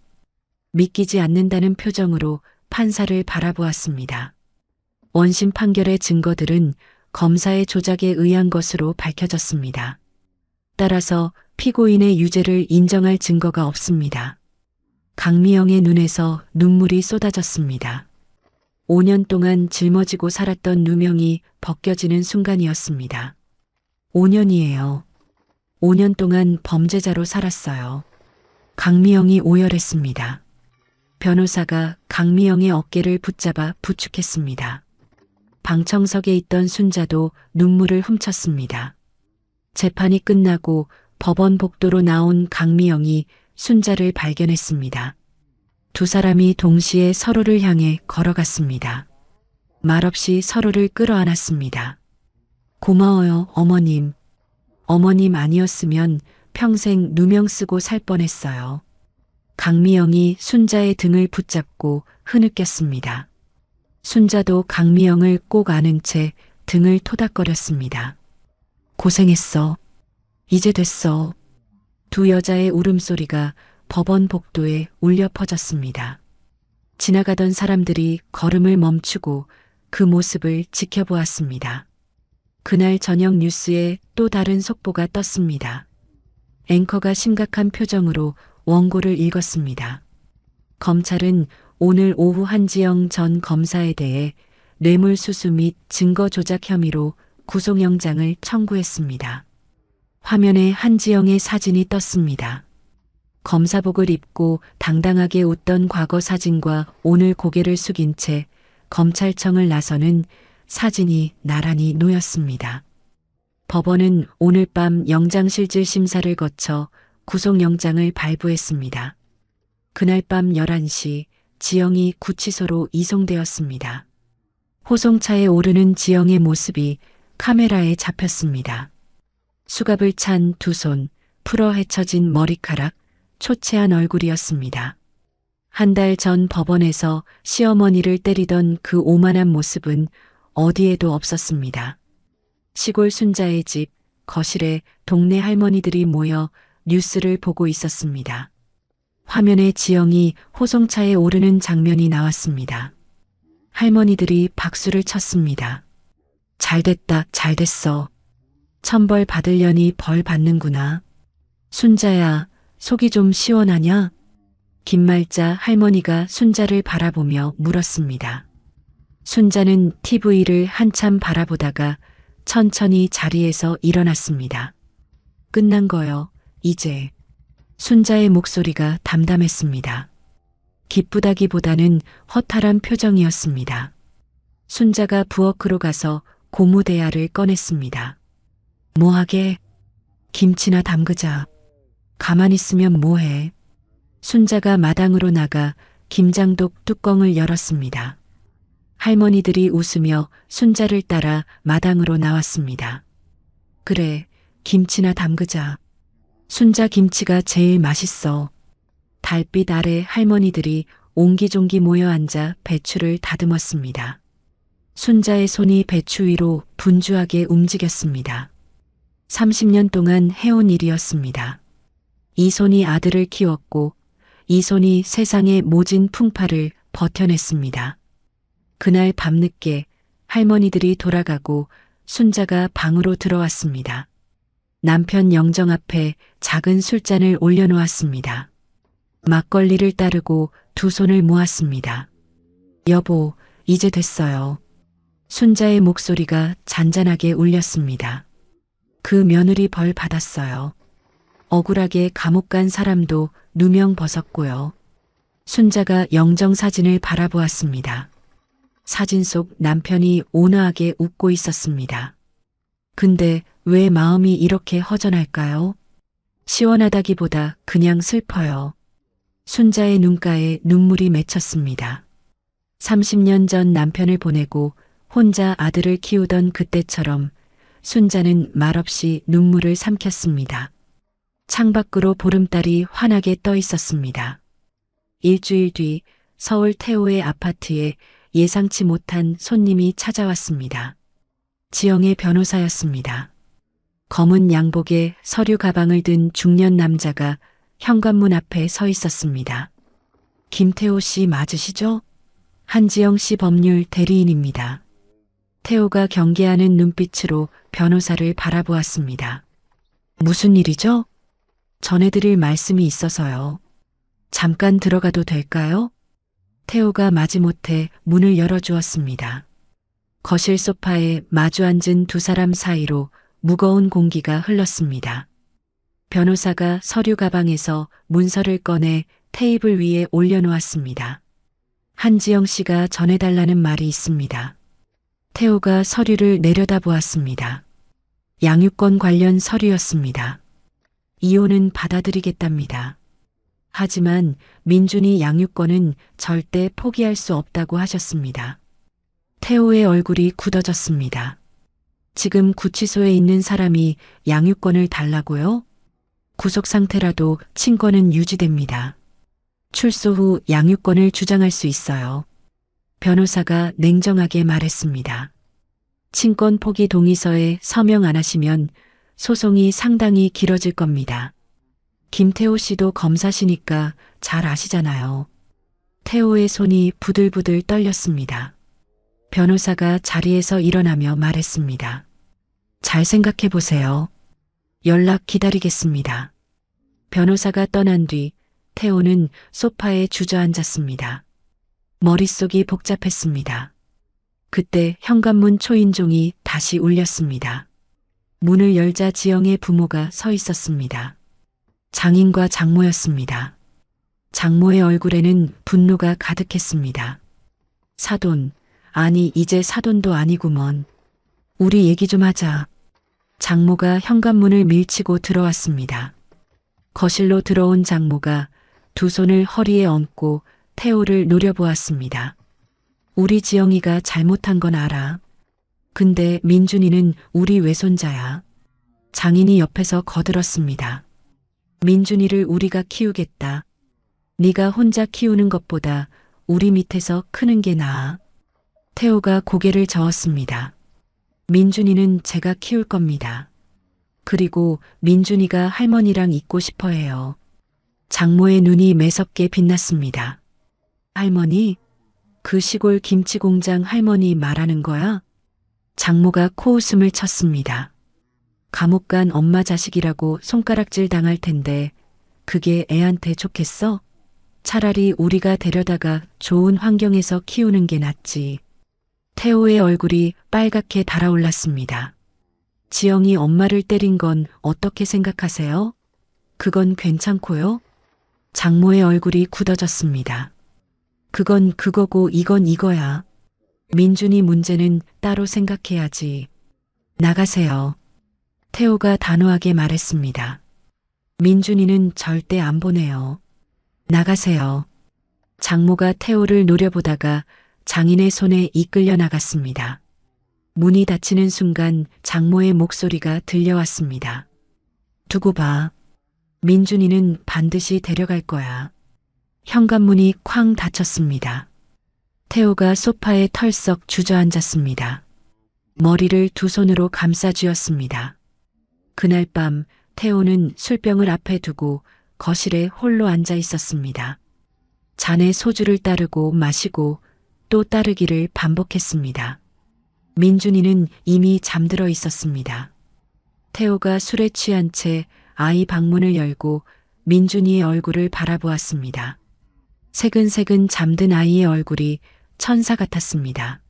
믿기지 않는다는 표정으로 판사를 바라보았습니다. 원심 판결의 증거들은 검사의 조작에 의한 것으로 밝혀졌습니다. 따라서 피고인의 유죄를 인정할 증거가 없습니다. 강미영의 눈에서 눈물이 쏟아졌습니다. 5년 동안 짊어지고 살았던 누명이 벗겨지는 순간이었습니다. 5년이에요. 5년 동안 범죄자로 살았어요. 강미영이 오열했습니다. 변호사가 강미영의 어깨를 붙잡아 부축했습니다. 방청석에 있던 순자도 눈물을 훔쳤습니다. 재판이 끝나고 법원 복도로 나온 강미영이 순자를 발견했습니다. 두 사람이 동시에 서로를 향해 걸어갔습니다. 말없이 서로를 끌어안았습니다. 고마워요, 어머님. 어머님 아니었으면 평생 누명 쓰고 살 뻔했어요. 강미영이 순자의 등을 붙잡고 흐느꼈습니다. 순자도 강미영을 꼭 안은 채 등을 토닥거렸습니다. 고생했어. 이제 됐어. 두 여자의 울음소리가 법원 복도에 울려 퍼졌습니다. 지나가던 사람들이 걸음을 멈추고 그 모습을 지켜보았습니다. 그날 저녁 뉴스에 또 다른 속보가 떴습니다. 앵커가 심각한 표정으로 원고를 읽었습니다. 검찰은 오늘 오후 한지영 전 검사에 대해 뇌물수수 및 증거 조작 혐의로 구속영장을 청구했습니다. 화면에 한지영의 사진이 떴습니다. 검사복을 입고 당당하게 웃던 과거 사진과 오늘 고개를 숙인 채 검찰청을 나서는 사진이 나란히 놓였습니다. 법원은 오늘 밤 영장실질 심사를 거쳐 구속영장을 발부했습니다. 그날 밤 11시 지영이 구치소로 이송되었습니다. 호송차에 오르는 지영의 모습이 카메라에 잡혔습니다. 수갑을 찬 두 손, 풀어 헤쳐진 머리카락, 초췌한 얼굴이었습니다. 한 달 전 법원에서 시어머니를 때리던 그 오만한 모습은 어디에도 없었습니다. 시골 순자의 집, 거실에 동네 할머니들이 모여 뉴스를 보고 있었습니다. 화면에 지영이 호송차에 오르는 장면이 나왔습니다. 할머니들이 박수를 쳤습니다. 잘됐다, 잘됐어. 천벌 받으려니 벌 받는구나. 순자야, 속이 좀 시원하냐? 김말자 할머니가 순자를 바라보며 물었습니다. 순자는 TV를 한참 바라보다가 천천히 자리에서 일어났습니다. 끝난 거요, 이제. 순자의 목소리가 담담했습니다. 기쁘다기보다는 허탈한 표정이었습니다. 순자가 부엌으로 가서 고무대야를 꺼냈습니다. 뭐하게? 김치나 담그자. 가만히 있으면 뭐해? 순자가 마당으로 나가 김장독 뚜껑을 열었습니다. 할머니들이 웃으며 순자를 따라 마당으로 나왔습니다. 그래, 김치나 담그자. 순자 김치가 제일 맛있어. 달빛 아래 할머니들이 옹기종기 모여 앉아 배추를 다듬었습니다. 순자의 손이 배추 위로 분주하게 움직였습니다. 30년 동안 해온 일이었습니다. 이 손이 아들을 키웠고 이 손이 세상의 모진 풍파를 버텨냈습니다. 그날 밤늦게 할머니들이 돌아가고 순자가 방으로 들어왔습니다. 남편 영정 앞에 작은 술잔을 올려놓았습니다. 막걸리를 따르고 두 손을 모았습니다. 여보, 이제 됐어요. 순자의 목소리가 잔잔하게 울렸습니다. 그 며느리 벌 받았어요. 억울하게 감옥 간 사람도 누명 벗었고요. 순자가 영정 사진을 바라보았습니다. 사진 속 남편이 온화하게 웃고 있었습니다. 근데 왜 마음이 이렇게 허전할까요? 시원하다기보다 그냥 슬퍼요. 순자의 눈가에 눈물이 맺혔습니다. 30년 전 남편을 보내고 혼자 아들을 키우던 그때처럼 순자는 말없이 눈물을 삼켰습니다. 창밖으로 보름달이 환하게 떠 있었습니다. 일주일 뒤 서울 태호의 아파트에 예상치 못한 손님이 찾아왔습니다. 지영의 변호사였습니다. 검은 양복에 서류 가방을 든 중년 남자가 현관문 앞에 서 있었습니다. 김태호 씨 맞으시죠? 한지영 씨 법률 대리인입니다. 태호가 경계하는 눈빛으로 변호사를 바라보았습니다. 무슨 일이죠? 전해드릴 말씀이 있어서요. 잠깐 들어가도 될까요? 태호가 마지못해 문을 열어주었습니다. 거실 소파에 마주 앉은 두 사람 사이로 무거운 공기가 흘렀습니다. 변호사가 서류 가방에서 문서를 꺼내 테이블 위에 올려놓았습니다. 한지영 씨가 전해달라는 말이 있습니다. 태호가 서류를 내려다보았습니다. 양육권 관련 서류였습니다. 이혼은 받아들이겠답니다. 하지만 민준이 양육권은 절대 포기할 수 없다고 하셨습니다. 태호의 얼굴이 굳어졌습니다. 지금 구치소에 있는 사람이 양육권을 달라고요? 구속 상태라도 친권은 유지됩니다. 출소 후 양육권을 주장할 수 있어요. 변호사가 냉정하게 말했습니다. 친권 포기 동의서에 서명 안 하시면 소송이 상당히 길어질 겁니다. 김태호 씨도 검사시니까 잘 아시잖아요. 태호의 손이 부들부들 떨렸습니다. 변호사가 자리에서 일어나며 말했습니다. 잘 생각해 보세요. 연락 기다리겠습니다. 변호사가 떠난 뒤 태호는 소파에 주저앉았습니다. 머릿속이 복잡했습니다. 그때 현관문 초인종이 다시 울렸습니다. 문을 열자 지영의 부모가 서 있었습니다. 장인과 장모였습니다. 장모의 얼굴에는 분노가 가득했습니다. 사돈, 아니 이제 사돈도 아니구먼. 우리 얘기 좀 하자. 장모가 현관문을 밀치고 들어왔습니다. 거실로 들어온 장모가 두 손을 허리에 얹고 태호를 노려보았습니다. 우리 지영이가 잘못한 건 알아. 근데 민준이는 우리 외손자야. 장인이 옆에서 거들었습니다. 민준이를 우리가 키우겠다. 네가 혼자 키우는 것보다 우리 밑에서 크는 게 나아. 태호가 고개를 저었습니다. 민준이는 제가 키울 겁니다. 그리고 민준이가 할머니랑 있고 싶어 해요. 장모의 눈이 매섭게 빛났습니다. 할머니? 그 시골 김치 공장 할머니 말하는 거야? 장모가 코웃음을 쳤습니다. 감옥 간 엄마 자식이라고 손가락질 당할 텐데 그게 애한테 좋겠어? 차라리 우리가 데려다가 좋은 환경에서 키우는 게 낫지. 태호의 얼굴이 빨갛게 달아올랐습니다. 지영이 엄마를 때린 건 어떻게 생각하세요? 그건 괜찮고요? 장모의 얼굴이 굳어졌습니다. 그건 그거고 이건 이거야. 민준이 문제는 따로 생각해야지. 나가세요. 태호가 단호하게 말했습니다. 민준이는 절대 안 보내요. 나가세요. 장모가 태호를 노려보다가 장인의 손에 이끌려 나갔습니다. 문이 닫히는 순간 장모의 목소리가 들려왔습니다. 두고 봐. 민준이는 반드시 데려갈 거야. 현관문이 쾅 닫혔습니다. 태호가 소파에 털썩 주저앉았습니다. 머리를 두 손으로 감싸 쥐었습니다. 그날 밤 태호는 술병을 앞에 두고 거실에 홀로 앉아 있었습니다. 잔에 소주를 따르고 마시고 또 따르기를 반복했습니다. 민준이는 이미 잠들어 있었습니다. 태호가 술에 취한 채 아이 방문을 열고 민준이의 얼굴을 바라보았습니다. 새근새근 잠든 아이의 얼굴이 천사 같았습니다.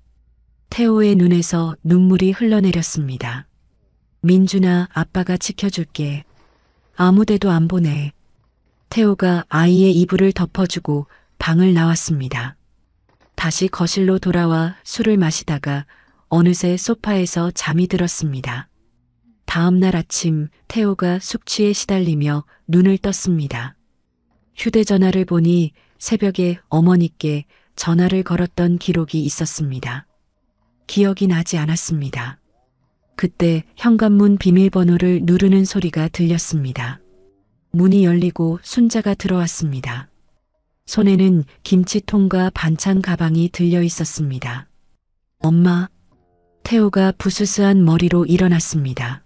태호의 눈에서 눈물이 흘러내렸습니다. 민준아, 아빠가 지켜줄게. 아무데도 안 보내. 태호가 아이의 이불을 덮어주고 방을 나왔습니다. 다시 거실로 돌아와 술을 마시다가 어느새 소파에서 잠이 들었습니다. 다음 날 아침 태호가 숙취에 시달리며 눈을 떴습니다. 휴대전화를 보니 새벽에 어머니께 전화를 걸었던 기록이 있었습니다. 기억이 나지 않았습니다. 그때 현관문 비밀번호를 누르는 소리가 들렸습니다. 문이 열리고 순자가 들어왔습니다. 손에는 김치통과 반찬 가방이 들려 있었습니다. 엄마. 태호가 부스스한 머리로 일어났습니다.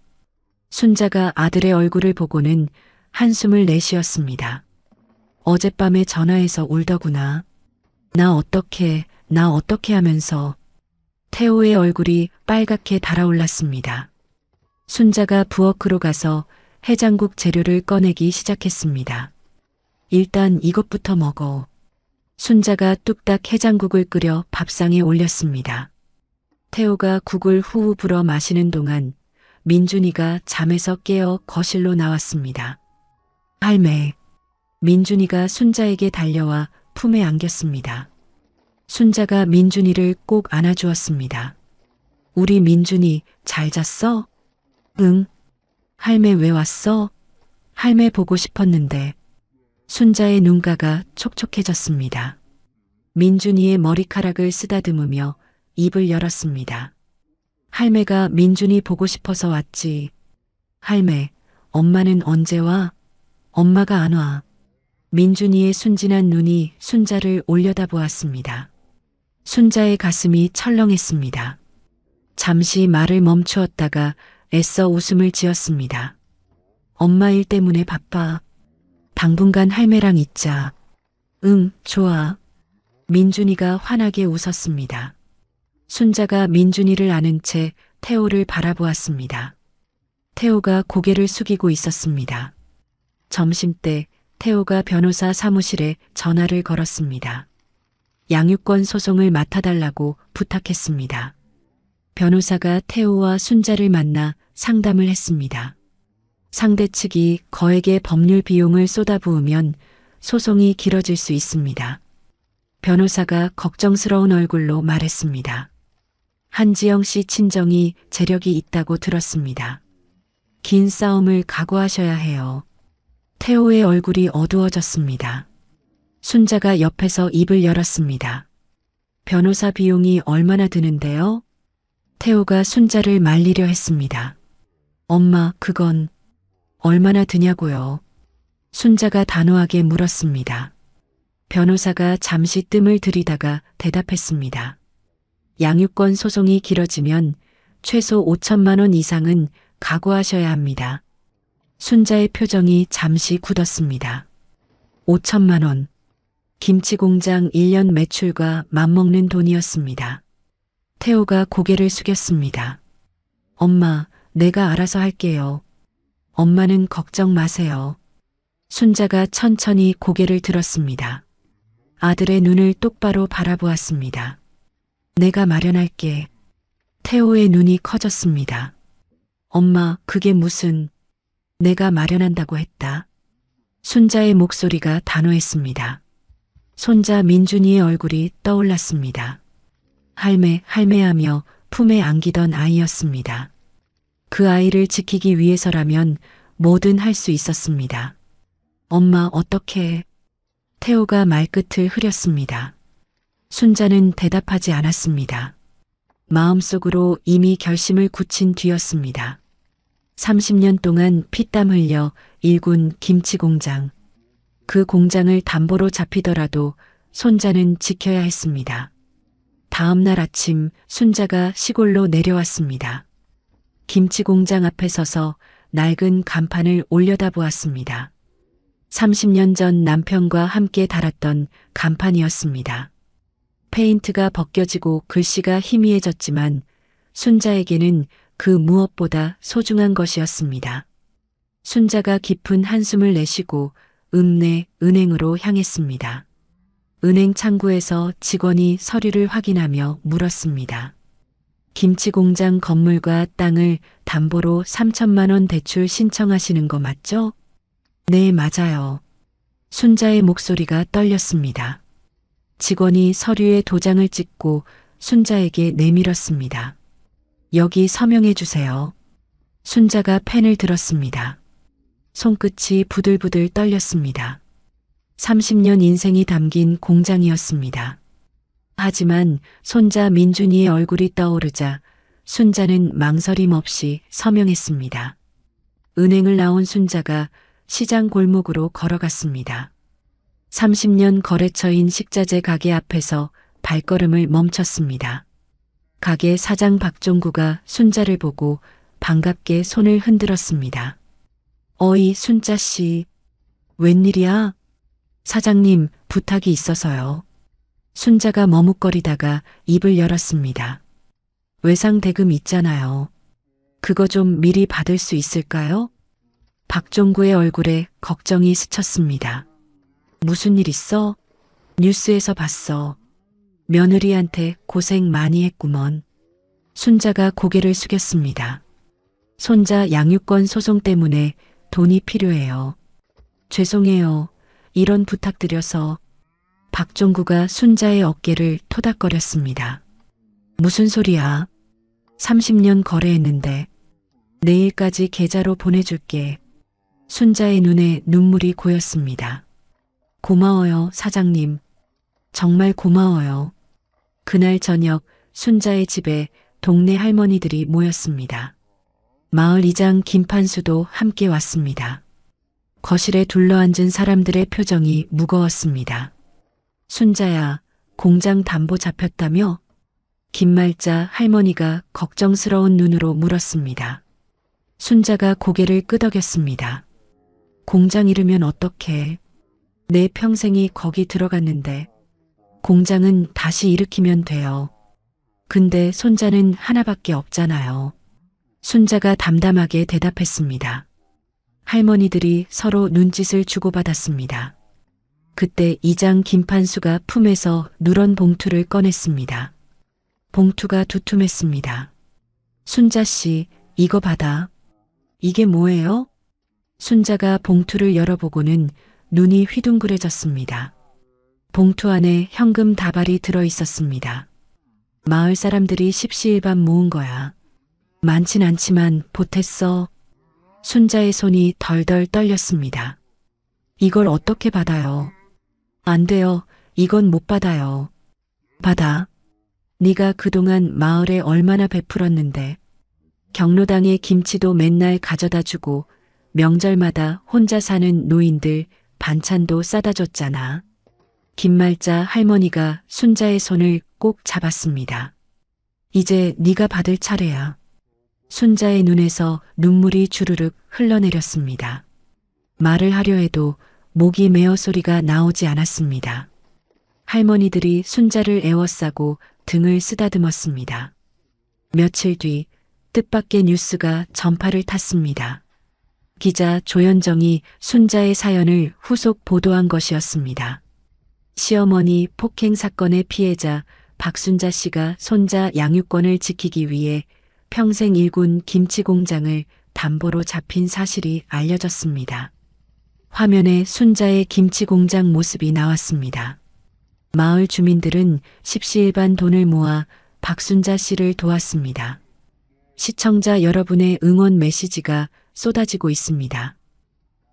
순자가 아들의 얼굴을 보고는 한숨을 내쉬었습니다. 어젯밤에 전화해서 울더구나. 나 어떻게 하면서. 태호의 얼굴이 빨갛게 달아올랐습니다. 순자가 부엌으로 가서 해장국 재료를 꺼내기 시작했습니다. 일단 이것부터 먹어. 순자가 뚝딱 해장국을 끓여 밥상에 올렸습니다. 태호가 국을 후후 불어 마시는 동안 민준이가 잠에서 깨어 거실로 나왔습니다. 할매. 민준이가 순자에게 달려와 품에 안겼습니다. 순자가 민준이를 꼭 안아주었습니다. 우리 민준이 잘 잤어? 응. 할매 왜 왔어? 할매 보고 싶었는데. 순자의 눈가가 촉촉해졌습니다. 민준이의 머리카락을 쓰다듬으며 입을 열었습니다. 할매가 민준이 보고 싶어서 왔지. 할매, 엄마는 언제 와? 엄마가 안 와. 민준이의 순진한 눈이 순자를 올려다보았습니다. 순자의 가슴이 철렁했습니다. 잠시 말을 멈추었다가 애써 웃음을 지었습니다. 엄마 일 때문에 바빠. 당분간 할매랑 있자. 응, 좋아. 민준이가 환하게 웃었습니다. 순자가 민준이를 안은 채 태호를 바라보았습니다. 태호가 고개를 숙이고 있었습니다. 점심때 태호가 변호사 사무실에 전화를 걸었습니다. 양육권 소송을 맡아달라고 부탁했습니다. 변호사가 태호와 순자를 만나 상담을 했습니다. 상대 측이 거액의 법률 비용을 쏟아부으면 소송이 길어질 수 있습니다. 변호사가 걱정스러운 얼굴로 말했습니다. 한지영 씨 친정이 재력이 있다고 들었습니다. 긴 싸움을 각오하셔야 해요. 태호의 얼굴이 어두워졌습니다. 순자가 옆에서 입을 열었습니다. 변호사 비용이 얼마나 드는데요? 태호가 순자를 말리려 했습니다. 엄마, 그건 얼마나 드냐고요? 순자가 단호하게 물었습니다. 변호사가 잠시 뜸을 들이다가 대답했습니다. 양육권 소송이 길어지면 최소 5천만 원 이상은 각오하셔야 합니다. 순자의 표정이 잠시 굳었습니다. 5천만 원. 김치 공장 1년 매출과 맞먹는 돈이었습니다. 태호가 고개를 숙였습니다. 엄마, 내가 알아서 할게요. 엄마는 걱정 마세요. 순자가 천천히 고개를 들었습니다. 아들의 눈을 똑바로 바라보았습니다. 내가 마련할게. 태호의 눈이 커졌습니다. 엄마, 그게 무슨... 내가 마련한다고 했다. 순자의 목소리가 단호했습니다. 손자 민준이의 얼굴이 떠올랐습니다. 할매하며 품에 안기던 아이였습니다. 그 아이를 지키기 위해서라면 뭐든 할 수 있었습니다. 엄마, 어떻게... 태호가 말끝을 흐렸습니다. 순자는 대답하지 않았습니다. 마음속으로 이미 결심을 굳힌 뒤였습니다. 30년 동안 피땀 흘려 일군 김치 공장. 그 공장을 담보로 잡히더라도 손자는 지켜야 했습니다. 다음 날 아침 순자가 시골로 내려왔습니다. 김치 공장 앞에 서서 낡은 간판을 올려다보았습니다. 30년 전 남편과 함께 달았던 간판이었습니다. 페인트가 벗겨지고 글씨가 희미해졌지만 순자에게는 그 무엇보다 소중한 것이었습니다. 순자가 깊은 한숨을 내쉬고 은행으로 향했습니다. 은행 창구에서 직원이 서류를 확인하며 물었습니다. 김치 공장 건물과 땅을 담보로 3천만 원 대출 신청하시는 거 맞죠? 네, 맞아요. 순자의 목소리가 떨렸습니다. 직원이 서류에 도장을 찍고 순자에게 내밀었습니다. 여기 서명해 주세요. 순자가 펜을 들었습니다. 손끝이 부들부들 떨렸습니다. 30년 인생이 담긴 공장이었습니다. 하지만 손자 민준이의 얼굴이 떠오르자 순자는 망설임 없이 서명했습니다. 은행을 나온 순자가 시장 골목으로 걸어갔습니다. 30년 거래처인 식자재 가게 앞에서 발걸음을 멈췄습니다. 가게 사장 박종구가 순자를 보고 반갑게 손을 흔들었습니다. 어이, 순자 씨. 웬일이야? 사장님, 부탁이 있어서요. 순자가 머뭇거리다가 입을 열었습니다. 외상 대금 있잖아요. 그거 좀 미리 받을 수 있을까요? 박종구의 얼굴에 걱정이 스쳤습니다. 무슨 일 있어? 뉴스에서 봤어. 며느리한테 고생 많이 했구먼. 순자가 고개를 숙였습니다. 손자 양육권 소송 때문에 돈이 필요해요. 죄송해요. 이런 부탁드려서. 박종구가 순자의 어깨를 토닥거렸습니다. 무슨 소리야? 30년 거래했는데. 내일까지 계좌로 보내줄게. 순자의 눈에 눈물이 고였습니다. 고마워요, 사장님. 정말 고마워요. 그날 저녁 순자의 집에 동네 할머니들이 모였습니다. 마을 이장 김판수도 함께 왔습니다. 거실에 둘러앉은 사람들의 표정이 무거웠습니다. 순자야, 공장 담보 잡혔다며? 김말자 할머니가 걱정스러운 눈으로 물었습니다. 순자가 고개를 끄덕였습니다. 공장 잃으면 어떡해? 내 평생이 거기 들어갔는데. 공장은 다시 일으키면 돼요. 근데 손자는 하나밖에 없잖아요. 순자가 담담하게 대답했습니다. 할머니들이 서로 눈짓을 주고받았습니다. 그때 이장 김판수가 품에서 누런 봉투를 꺼냈습니다. 봉투가 두툼했습니다. 순자 씨, 이거 받아. 이게 뭐예요? 순자가 봉투를 열어보고는 눈이 휘둥그레졌습니다. 봉투 안에 현금 다발이 들어 있었습니다. 마을 사람들이 십시일반 모은 거야. 많진 않지만 보탰어. 순자의 손이 덜덜 떨렸습니다. 이걸 어떻게 받아요? 안 돼요. 이건 못 받아요. 받아. 네가 그동안 마을에 얼마나 베풀었는데. 경로당에 김치도 맨날 가져다 주고 명절마다 혼자 사는 노인들 반찬도 싸다 줬잖아. 김말자 할머니가 순자의 손을 꼭 잡았습니다. 이제 네가 받을 차례야. 순자의 눈에서 눈물이 주르륵 흘러내렸습니다. 말을 하려 해도 목이 메어 소리가 나오지 않았습니다. 할머니들이 순자를 애워싸고 등을 쓰다듬었습니다. 며칠 뒤 뜻밖의 뉴스가 전파를 탔습니다. 기자 조현정이 순자의 사연을 후속 보도한 것이었습니다. 시어머니 폭행 사건의 피해자 박순자 씨가 손자 양육권을 지키기 위해 평생 일군 김치 공장을 담보로 잡힌 사실이 알려졌습니다. 화면에 순자의 김치 공장 모습이 나왔습니다. 마을 주민들은 십시일반 돈을 모아 박순자 씨를 도왔습니다. 시청자 여러분의 응원 메시지가 쏟아지고 있습니다.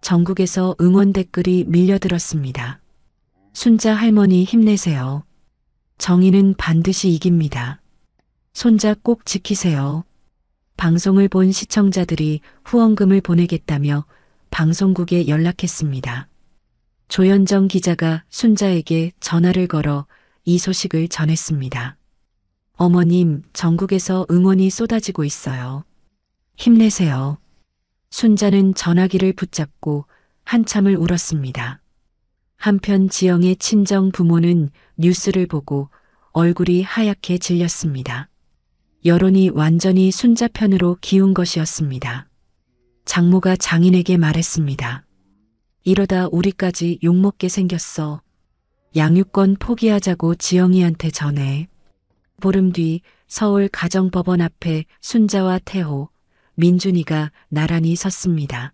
전국에서 응원 댓글이 밀려들었습니다. 순자 할머니 힘내세요. 정의는 반드시 이깁니다. 손자 꼭 지키세요. 방송을 본 시청자들이 후원금을 보내겠다며 방송국에 연락했습니다. 조현정 기자가 순자에게 전화를 걸어 이 소식을 전했습니다. 어머님, 전국에서 응원이 쏟아지고 있어요. 힘내세요. 순자는 전화기를 붙잡고 한참을 울었습니다. 한편 지영의 친정 부모는 뉴스를 보고 얼굴이 하얗게 질렸습니다. 여론이 완전히 순자 편으로 기운 것이었습니다. 장모가 장인에게 말했습니다. 이러다 우리까지 욕먹게 생겼어. 양육권 포기하자고 지영이한테 전해. 보름 뒤 서울 가정법원 앞에 순자와 태호, 민준이가 나란히 섰습니다.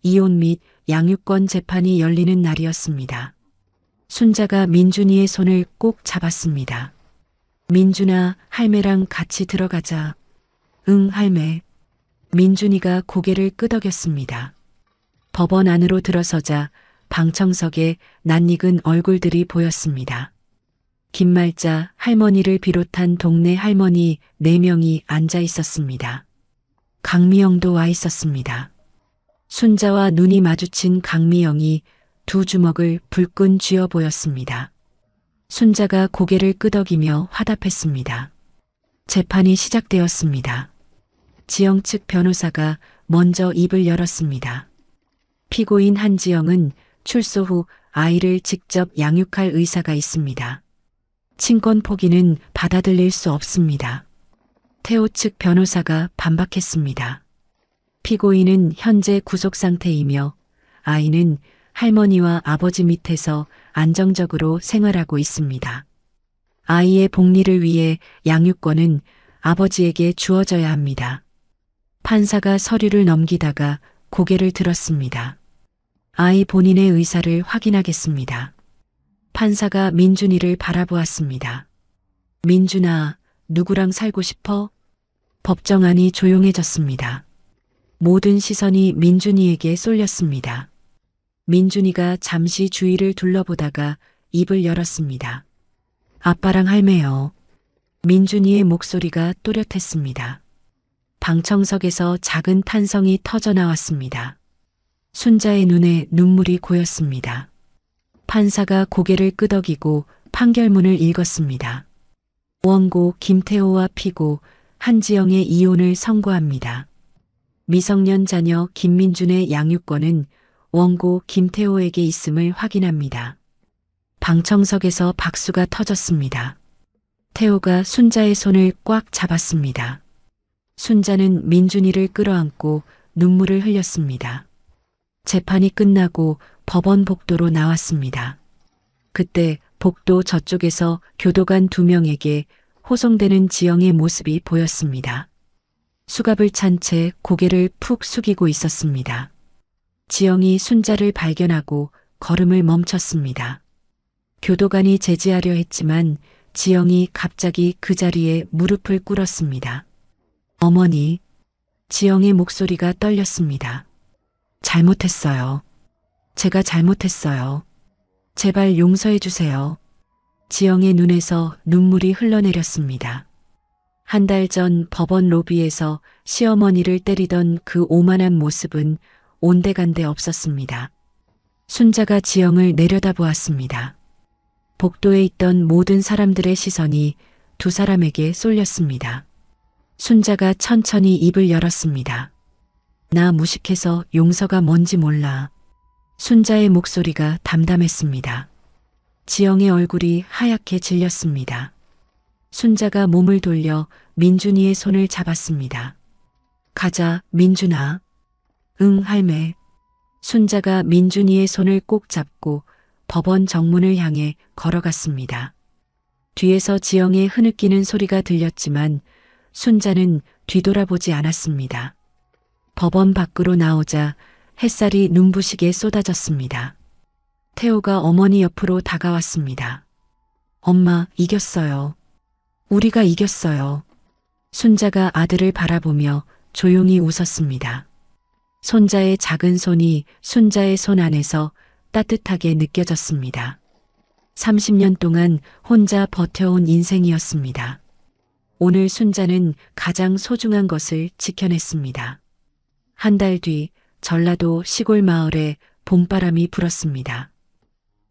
이혼 및 양육권 재판이 열리는 날이었습니다. 순자가 민준이의 손을 꼭 잡았습니다. 민준아, 할매랑 같이 들어가자. 응, 할매. 민준이가 고개를 끄덕였습니다. 법원 안으로 들어서자 방청석에 낯익은 얼굴들이 보였습니다. 김말자 할머니를 비롯한 동네 할머니 4명이 앉아 있었습니다. 강미영도 와 있었습니다. 순자와 눈이 마주친 강미영이 두 주먹을 불끈 쥐어 보였습니다. 순자가 고개를 끄덕이며 화답했습니다. 재판이 시작되었습니다. 지영 측 변호사가 먼저 입을 열었습니다. 피고인 한지영은 출소 후 아이를 직접 양육할 의사가 있습니다. 친권 포기는 받아들일 수 없습니다. 태호 측 변호사가 반박했습니다. 피고인은 현재 구속 상태이며 아이는 할머니와 아버지 밑에서 안정적으로 생활하고 있습니다. 아이의 복리를 위해 양육권은 아버지에게 주어져야 합니다. 판사가 서류를 넘기다가 고개를 들었습니다. 아이 본인의 의사를 확인하겠습니다. 판사가 민준이를 바라보았습니다. 민준아, 누구랑 살고 싶어? 법정안이 조용해졌습니다. 모든 시선이 민준이에게 쏠렸습니다. 민준이가 잠시 주위를 둘러보다가 입을 열었습니다. 아빠랑 할매요. 민준이의 목소리가 또렷했습니다. 방청석에서 작은 탄성이 터져 나왔습니다. 순자의 눈에 눈물이 고였습니다. 판사가 고개를 끄덕이고 판결문을 읽었습니다. 원고 김태호와 피고 한지영의 이혼을 선고합니다. 미성년 자녀 김민준의 양육권은 원고 김태호에게 있음을 확인합니다. 방청석에서 박수가 터졌습니다. 태호가 순자의 손을 꽉 잡았습니다. 순자는 민준이를 끌어안고 눈물을 흘렸습니다. 재판이 끝나고 법원 복도로 나왔습니다. 그때 복도 저쪽에서 교도관 2명에게 호송되는 지영의 모습이 보였습니다. 수갑을 찬 채 고개를 푹 숙이고 있었습니다. 지영이 순자를 발견하고 걸음을 멈췄습니다. 교도관이 제지하려 했지만 지영이 갑자기 그 자리에 무릎을 꿇었습니다. 어머니, 지영의 목소리가 떨렸습니다. 잘못했어요. 제가 잘못했어요. 제발 용서해 주세요. 지영의 눈에서 눈물이 흘러내렸습니다. 한 달 전 법원 로비에서 시어머니를 때리던 그 오만한 모습은 온데간데 없었습니다. 순자가 지영을 내려다보았습니다. 복도에 있던 모든 사람들의 시선이 두 사람에게 쏠렸습니다. 순자가 천천히 입을 열었습니다. 나 무식해서 용서가 뭔지 몰라. 순자의 목소리가 담담했습니다. 지영의 얼굴이 하얗게 질렸습니다. 순자가 몸을 돌려 민준이의 손을 잡았습니다. 가자, 민준아. 응, 할매. 순자가 민준이의 손을 꼭 잡고 법원 정문을 향해 걸어갔습니다. 뒤에서 지영의 흐느끼는 소리가 들렸지만 순자는 뒤돌아보지 않았습니다. 법원 밖으로 나오자 햇살이 눈부시게 쏟아졌습니다. 태호가 어머니 옆으로 다가왔습니다. 엄마, 이겼어요. 우리가 이겼어요. 순자가 아들을 바라보며 조용히 웃었습니다. 손자의 작은 손이 순자의 손 안에서 따뜻하게 느껴졌습니다. 30년 동안 혼자 버텨온 인생이었습니다. 오늘 순자는 가장 소중한 것을 지켜냈습니다. 한 달 뒤 전라도 시골 마을에 봄바람이 불었습니다.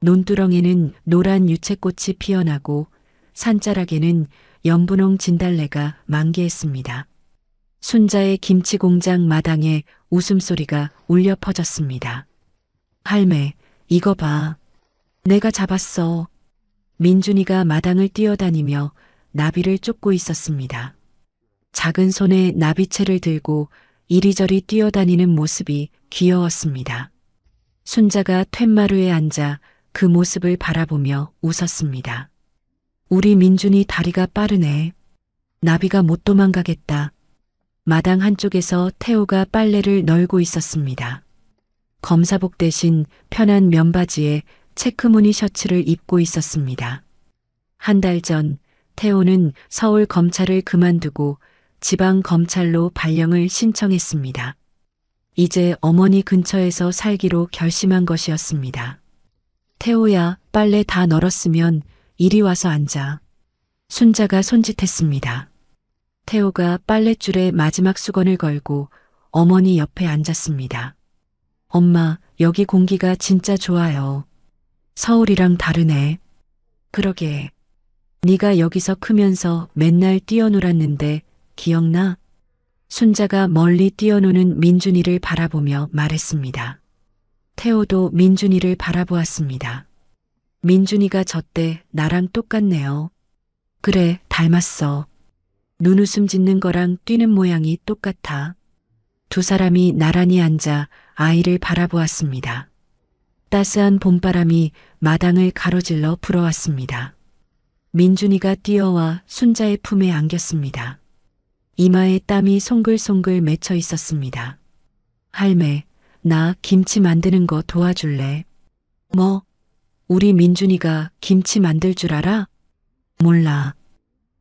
논두렁에는 노란 유채꽃이 피어나고 산자락에는 연분홍 진달래가 만개했습니다. 순자의 김치 공장 마당에 웃음소리가 울려 퍼졌습니다. 할매, 이거 봐. 내가 잡았어. 민준이가 마당을 뛰어다니며 나비를 쫓고 있었습니다. 작은 손에 나비채를 들고 이리저리 뛰어다니는 모습이 귀여웠습니다. 순자가 툇마루에 앉아 그 모습을 바라보며 웃었습니다. 우리 민준이 다리가 빠르네. 나비가 못 도망가겠다. 마당 한쪽에서 태호가 빨래를 널고 있었습니다. 검사복 대신 편한 면바지에 체크무늬 셔츠를 입고 있었습니다. 한 달 전 태호는 서울 검찰을 그만두고 지방 검찰로 발령을 신청했습니다. 이제 어머니 근처에서 살기로 결심한 것이었습니다. 태호야, 빨래 다 널었으면 이리 와서 앉아. 순자가 손짓했습니다. 태호가 빨랫줄에 마지막 수건을 걸고 어머니 옆에 앉았습니다. 엄마, 여기 공기가 진짜 좋아요. 서울이랑 다르네. 그러게. 네가 여기서 크면서 맨날 뛰어놀았는데 기억나? 순자가 멀리 뛰어노는 민준이를 바라보며 말했습니다. 태호도 민준이를 바라보았습니다. 민준이가 저 때 나랑 똑같네요. 그래, 닮았어. 눈웃음 짓는 거랑 뛰는 모양이 똑같아. 두 사람이 나란히 앉아 아이를 바라보았습니다. 따스한 봄바람이 마당을 가로질러 불어왔습니다. 민준이가 뛰어와 순자의 품에 안겼습니다. 이마에 땀이 송글송글 맺혀 있었습니다. 할매, 나 김치 만드는 거 도와줄래? 뭐? 우리 민준이가 김치 만들 줄 알아? 몰라.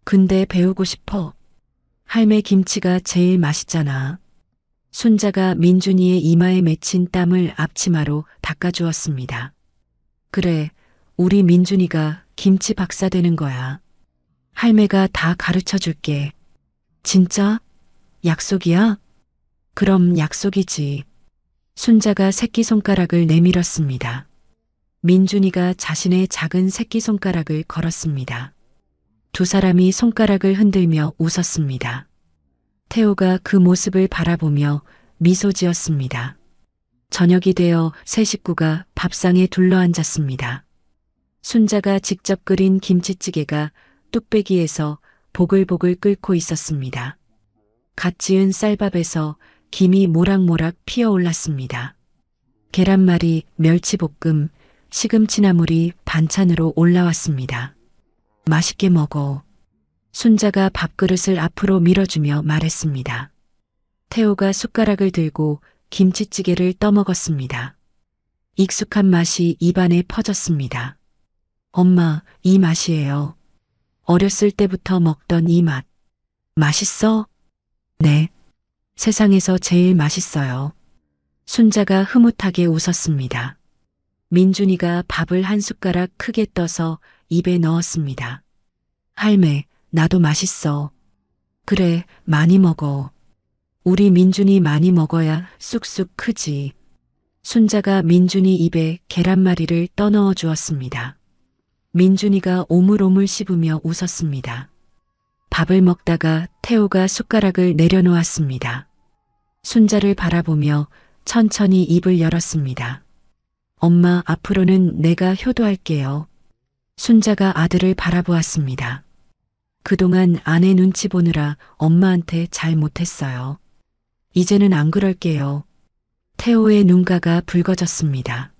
근데 배우고 싶어. 할매 김치가 제일 맛있잖아. 순자가 민준이의 이마에 맺힌 땀을 앞치마로 닦아주었습니다. 그래, 우리 민준이가 김치 박사 되는 거야. 할매가 다 가르쳐 줄게. 진짜? 약속이야? 그럼 약속이지. 순자가 새끼손가락을 내밀었습니다. 민준이가 자신의 작은 새끼손가락을 걸었습니다. 두 사람이 손가락을 흔들며 웃었습니다. 태호가 그 모습을 바라보며 미소 지었습니다. 저녁이 되어 세 식구가 밥상에 둘러앉았습니다. 순자가 직접 끓인 김치찌개가 뚝배기에서 보글보글 끓고 있었습니다. 갓 지은 쌀밥에서 김이 모락모락 피어올랐습니다. 계란말이, 멸치볶음, 시금치나물이 반찬으로 올라왔습니다. 맛있게 먹어. 순자가 밥그릇을 앞으로 밀어주며 말했습니다. 태호가 숟가락을 들고 김치찌개를 떠먹었습니다. 익숙한 맛이 입안에 퍼졌습니다. 엄마, 이 맛이에요. 어렸을 때부터 먹던 이 맛. 맛있어? 네. 세상에서 제일 맛있어요. 순자가 흐뭇하게 웃었습니다. 민준이가 밥을 한 숟가락 크게 떠서 입에 넣었습니다. 할매, 나도 맛있어. 그래, 많이 먹어. 우리 민준이 많이 먹어야 쑥쑥 크지. 순자가 민준이 입에 계란말이를 떠넣어 주었습니다. 민준이가 오물오물 씹으며 웃었습니다. 밥을 먹다가 태호가 숟가락을 내려놓았습니다. 순자를 바라보며 천천히 입을 열었습니다. 엄마, 앞으로는 내가 효도할게요. 순자가 아들을 바라보았습니다. 그동안 아내 눈치 보느라 엄마한테 잘 못했어요. 이제는 안 그럴게요. 태호의 눈가가 붉어졌습니다.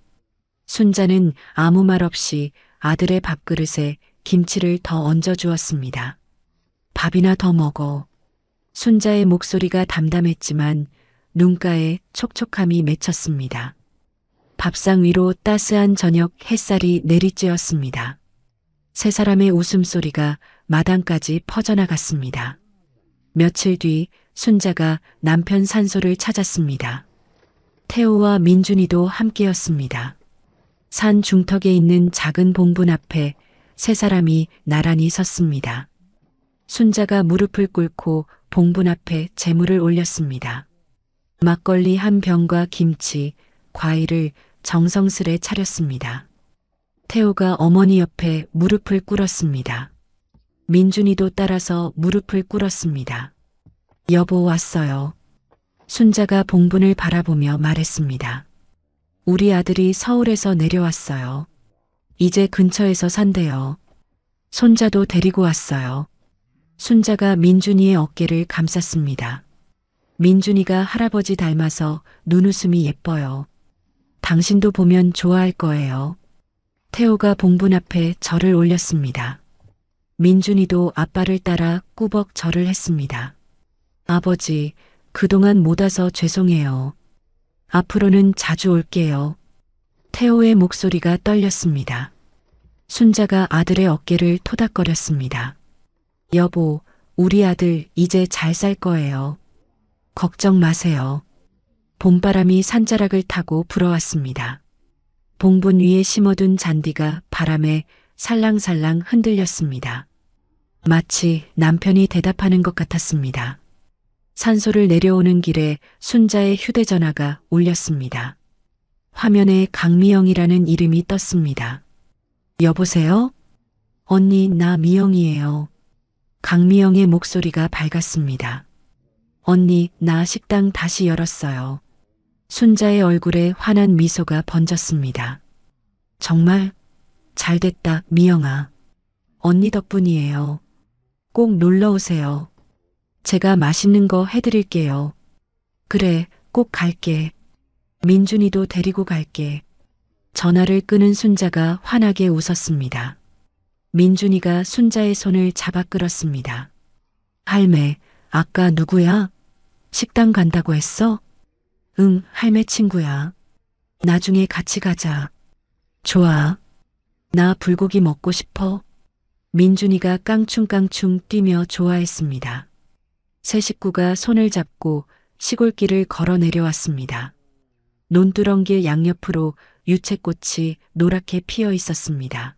순자는 아무 말 없이 아들의 밥그릇에 김치를 더 얹어 주었습니다. 밥이나 더 먹어. 순자의 목소리가 담담했지만 눈가에 촉촉함이 맺혔습니다. 밥상 위로 따스한 저녁 햇살이 내리쬐었습니다. 세 사람의 웃음소리가 마당까지 퍼져나갔습니다. 며칠 뒤 순자가 남편 산소를 찾았습니다. 태호와 민준이도 함께였습니다. 산 중턱에 있는 작은 봉분 앞에 세 사람이 나란히 섰습니다. 순자가 무릎을 꿇고 봉분 앞에 재물을 올렸습니다. 막걸리 한 병과 김치, 과일을 정성스레 차렸습니다. 태호가 어머니 옆에 무릎을 꿇었습니다. 민준이도 따라서 무릎을 꿇었습니다. 여보, 왔어요. 순자가 봉분을 바라보며 말했습니다. 우리 아들이 서울에서 내려왔어요. 이제 근처에서 산대요. 손자도 데리고 왔어요. 순자가 민준이의 어깨를 감쌌습니다. 민준이가 할아버지 닮아서 눈웃음이 예뻐요. 당신도 보면 좋아할 거예요. 태호가 봉분 앞에 절을 올렸습니다. 민준이도 아빠를 따라 꾸벅 절을 했습니다. 아버지, 그동안 못 와서 죄송해요. 앞으로는 자주 올게요. 태호의 목소리가 떨렸습니다. 순자가 아들의 어깨를 토닥거렸습니다. 여보, 우리 아들 이제 잘 살 거예요. 걱정 마세요. 봄바람이 산자락을 타고 불어왔습니다. 봉분 위에 심어둔 잔디가 바람에 살랑살랑 흔들렸습니다. 마치 남편이 대답하는 것 같았습니다. 산소를 내려오는 길에 순자의 휴대전화가 울렸습니다. 화면에 강미영이라는 이름이 떴습니다. 여보세요? 언니, 나 미영이에요. 강미영의 목소리가 밝았습니다. 언니, 나 식당 다시 열었어요. 순자의 얼굴에 환한 미소가 번졌습니다. 정말 잘됐다, 미영아. 언니 덕분이에요. 꼭 놀러 오세요. 제가 맛있는 거 해드릴게요. 그래, 꼭 갈게. 민준이도 데리고 갈게. 전화를 끄는 순자가 환하게 웃었습니다. 민준이가 순자의 손을 잡아 끌었습니다. 할매, 아까 누구야? 식당 간다고 했어? 응, 할매 친구야. 나중에 같이 가자. 좋아. 나 불고기 먹고 싶어. 민준이가 깡충깡충 뛰며 좋아했습니다. 세 식구가 손을 잡고 시골길을 걸어 내려왔습니다. 논두렁길 양옆으로 유채꽃이 노랗게 피어 있었습니다.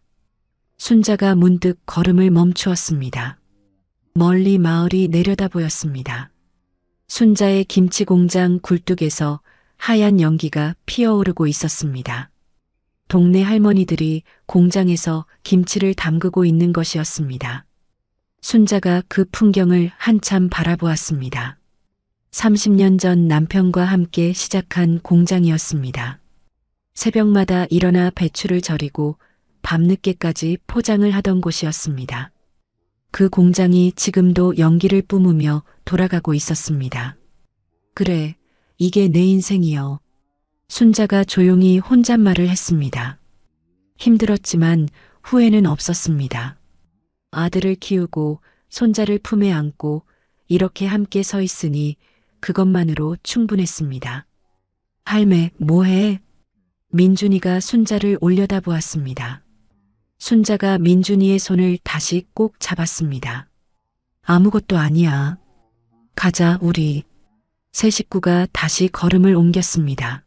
순자가 문득 걸음을 멈추었습니다. 멀리 마을이 내려다 보였습니다. 순자의 김치 공장 굴뚝에서 하얀 연기가 피어오르고 있었습니다. 동네 할머니들이 공장에서 김치를 담그고 있는 것이었습니다. 순자가 그 풍경을 한참 바라보았습니다. 30년 전 남편과 함께 시작한 공장이었습니다. 새벽마다 일어나 배추를 절이고 밤늦게까지 포장을 하던 곳이었습니다. 그 공장이 지금도 연기를 뿜으며 돌아가고 있었습니다. 그래, 이게 내 인생이여. 순자가 조용히 혼잣말을 했습니다. 힘들었지만 후회는 없었습니다. 아들을 키우고 손자를 품에 안고 이렇게 함께 서 있으니 그것만으로 충분했습니다. 할매, 뭐해? 민준이가 순자를 올려다보았습니다. 순자가 민준이의 손을 다시 꼭 잡았습니다. 아무것도 아니야. 가자, 우리. 세 식구가 다시 걸음을 옮겼습니다.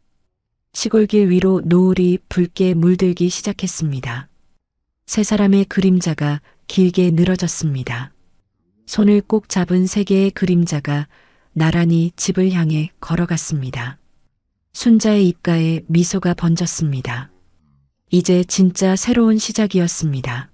시골길 위로 노을이 붉게 물들기 시작했습니다. 세 사람의 그림자가 길게 늘어졌습니다. 손을 꼭 잡은 세 개의 그림자가 나란히 집을 향해 걸어갔습니다. 순자의 입가에 미소가 번졌습니다. 이제 진짜 새로운 시작이었습니다.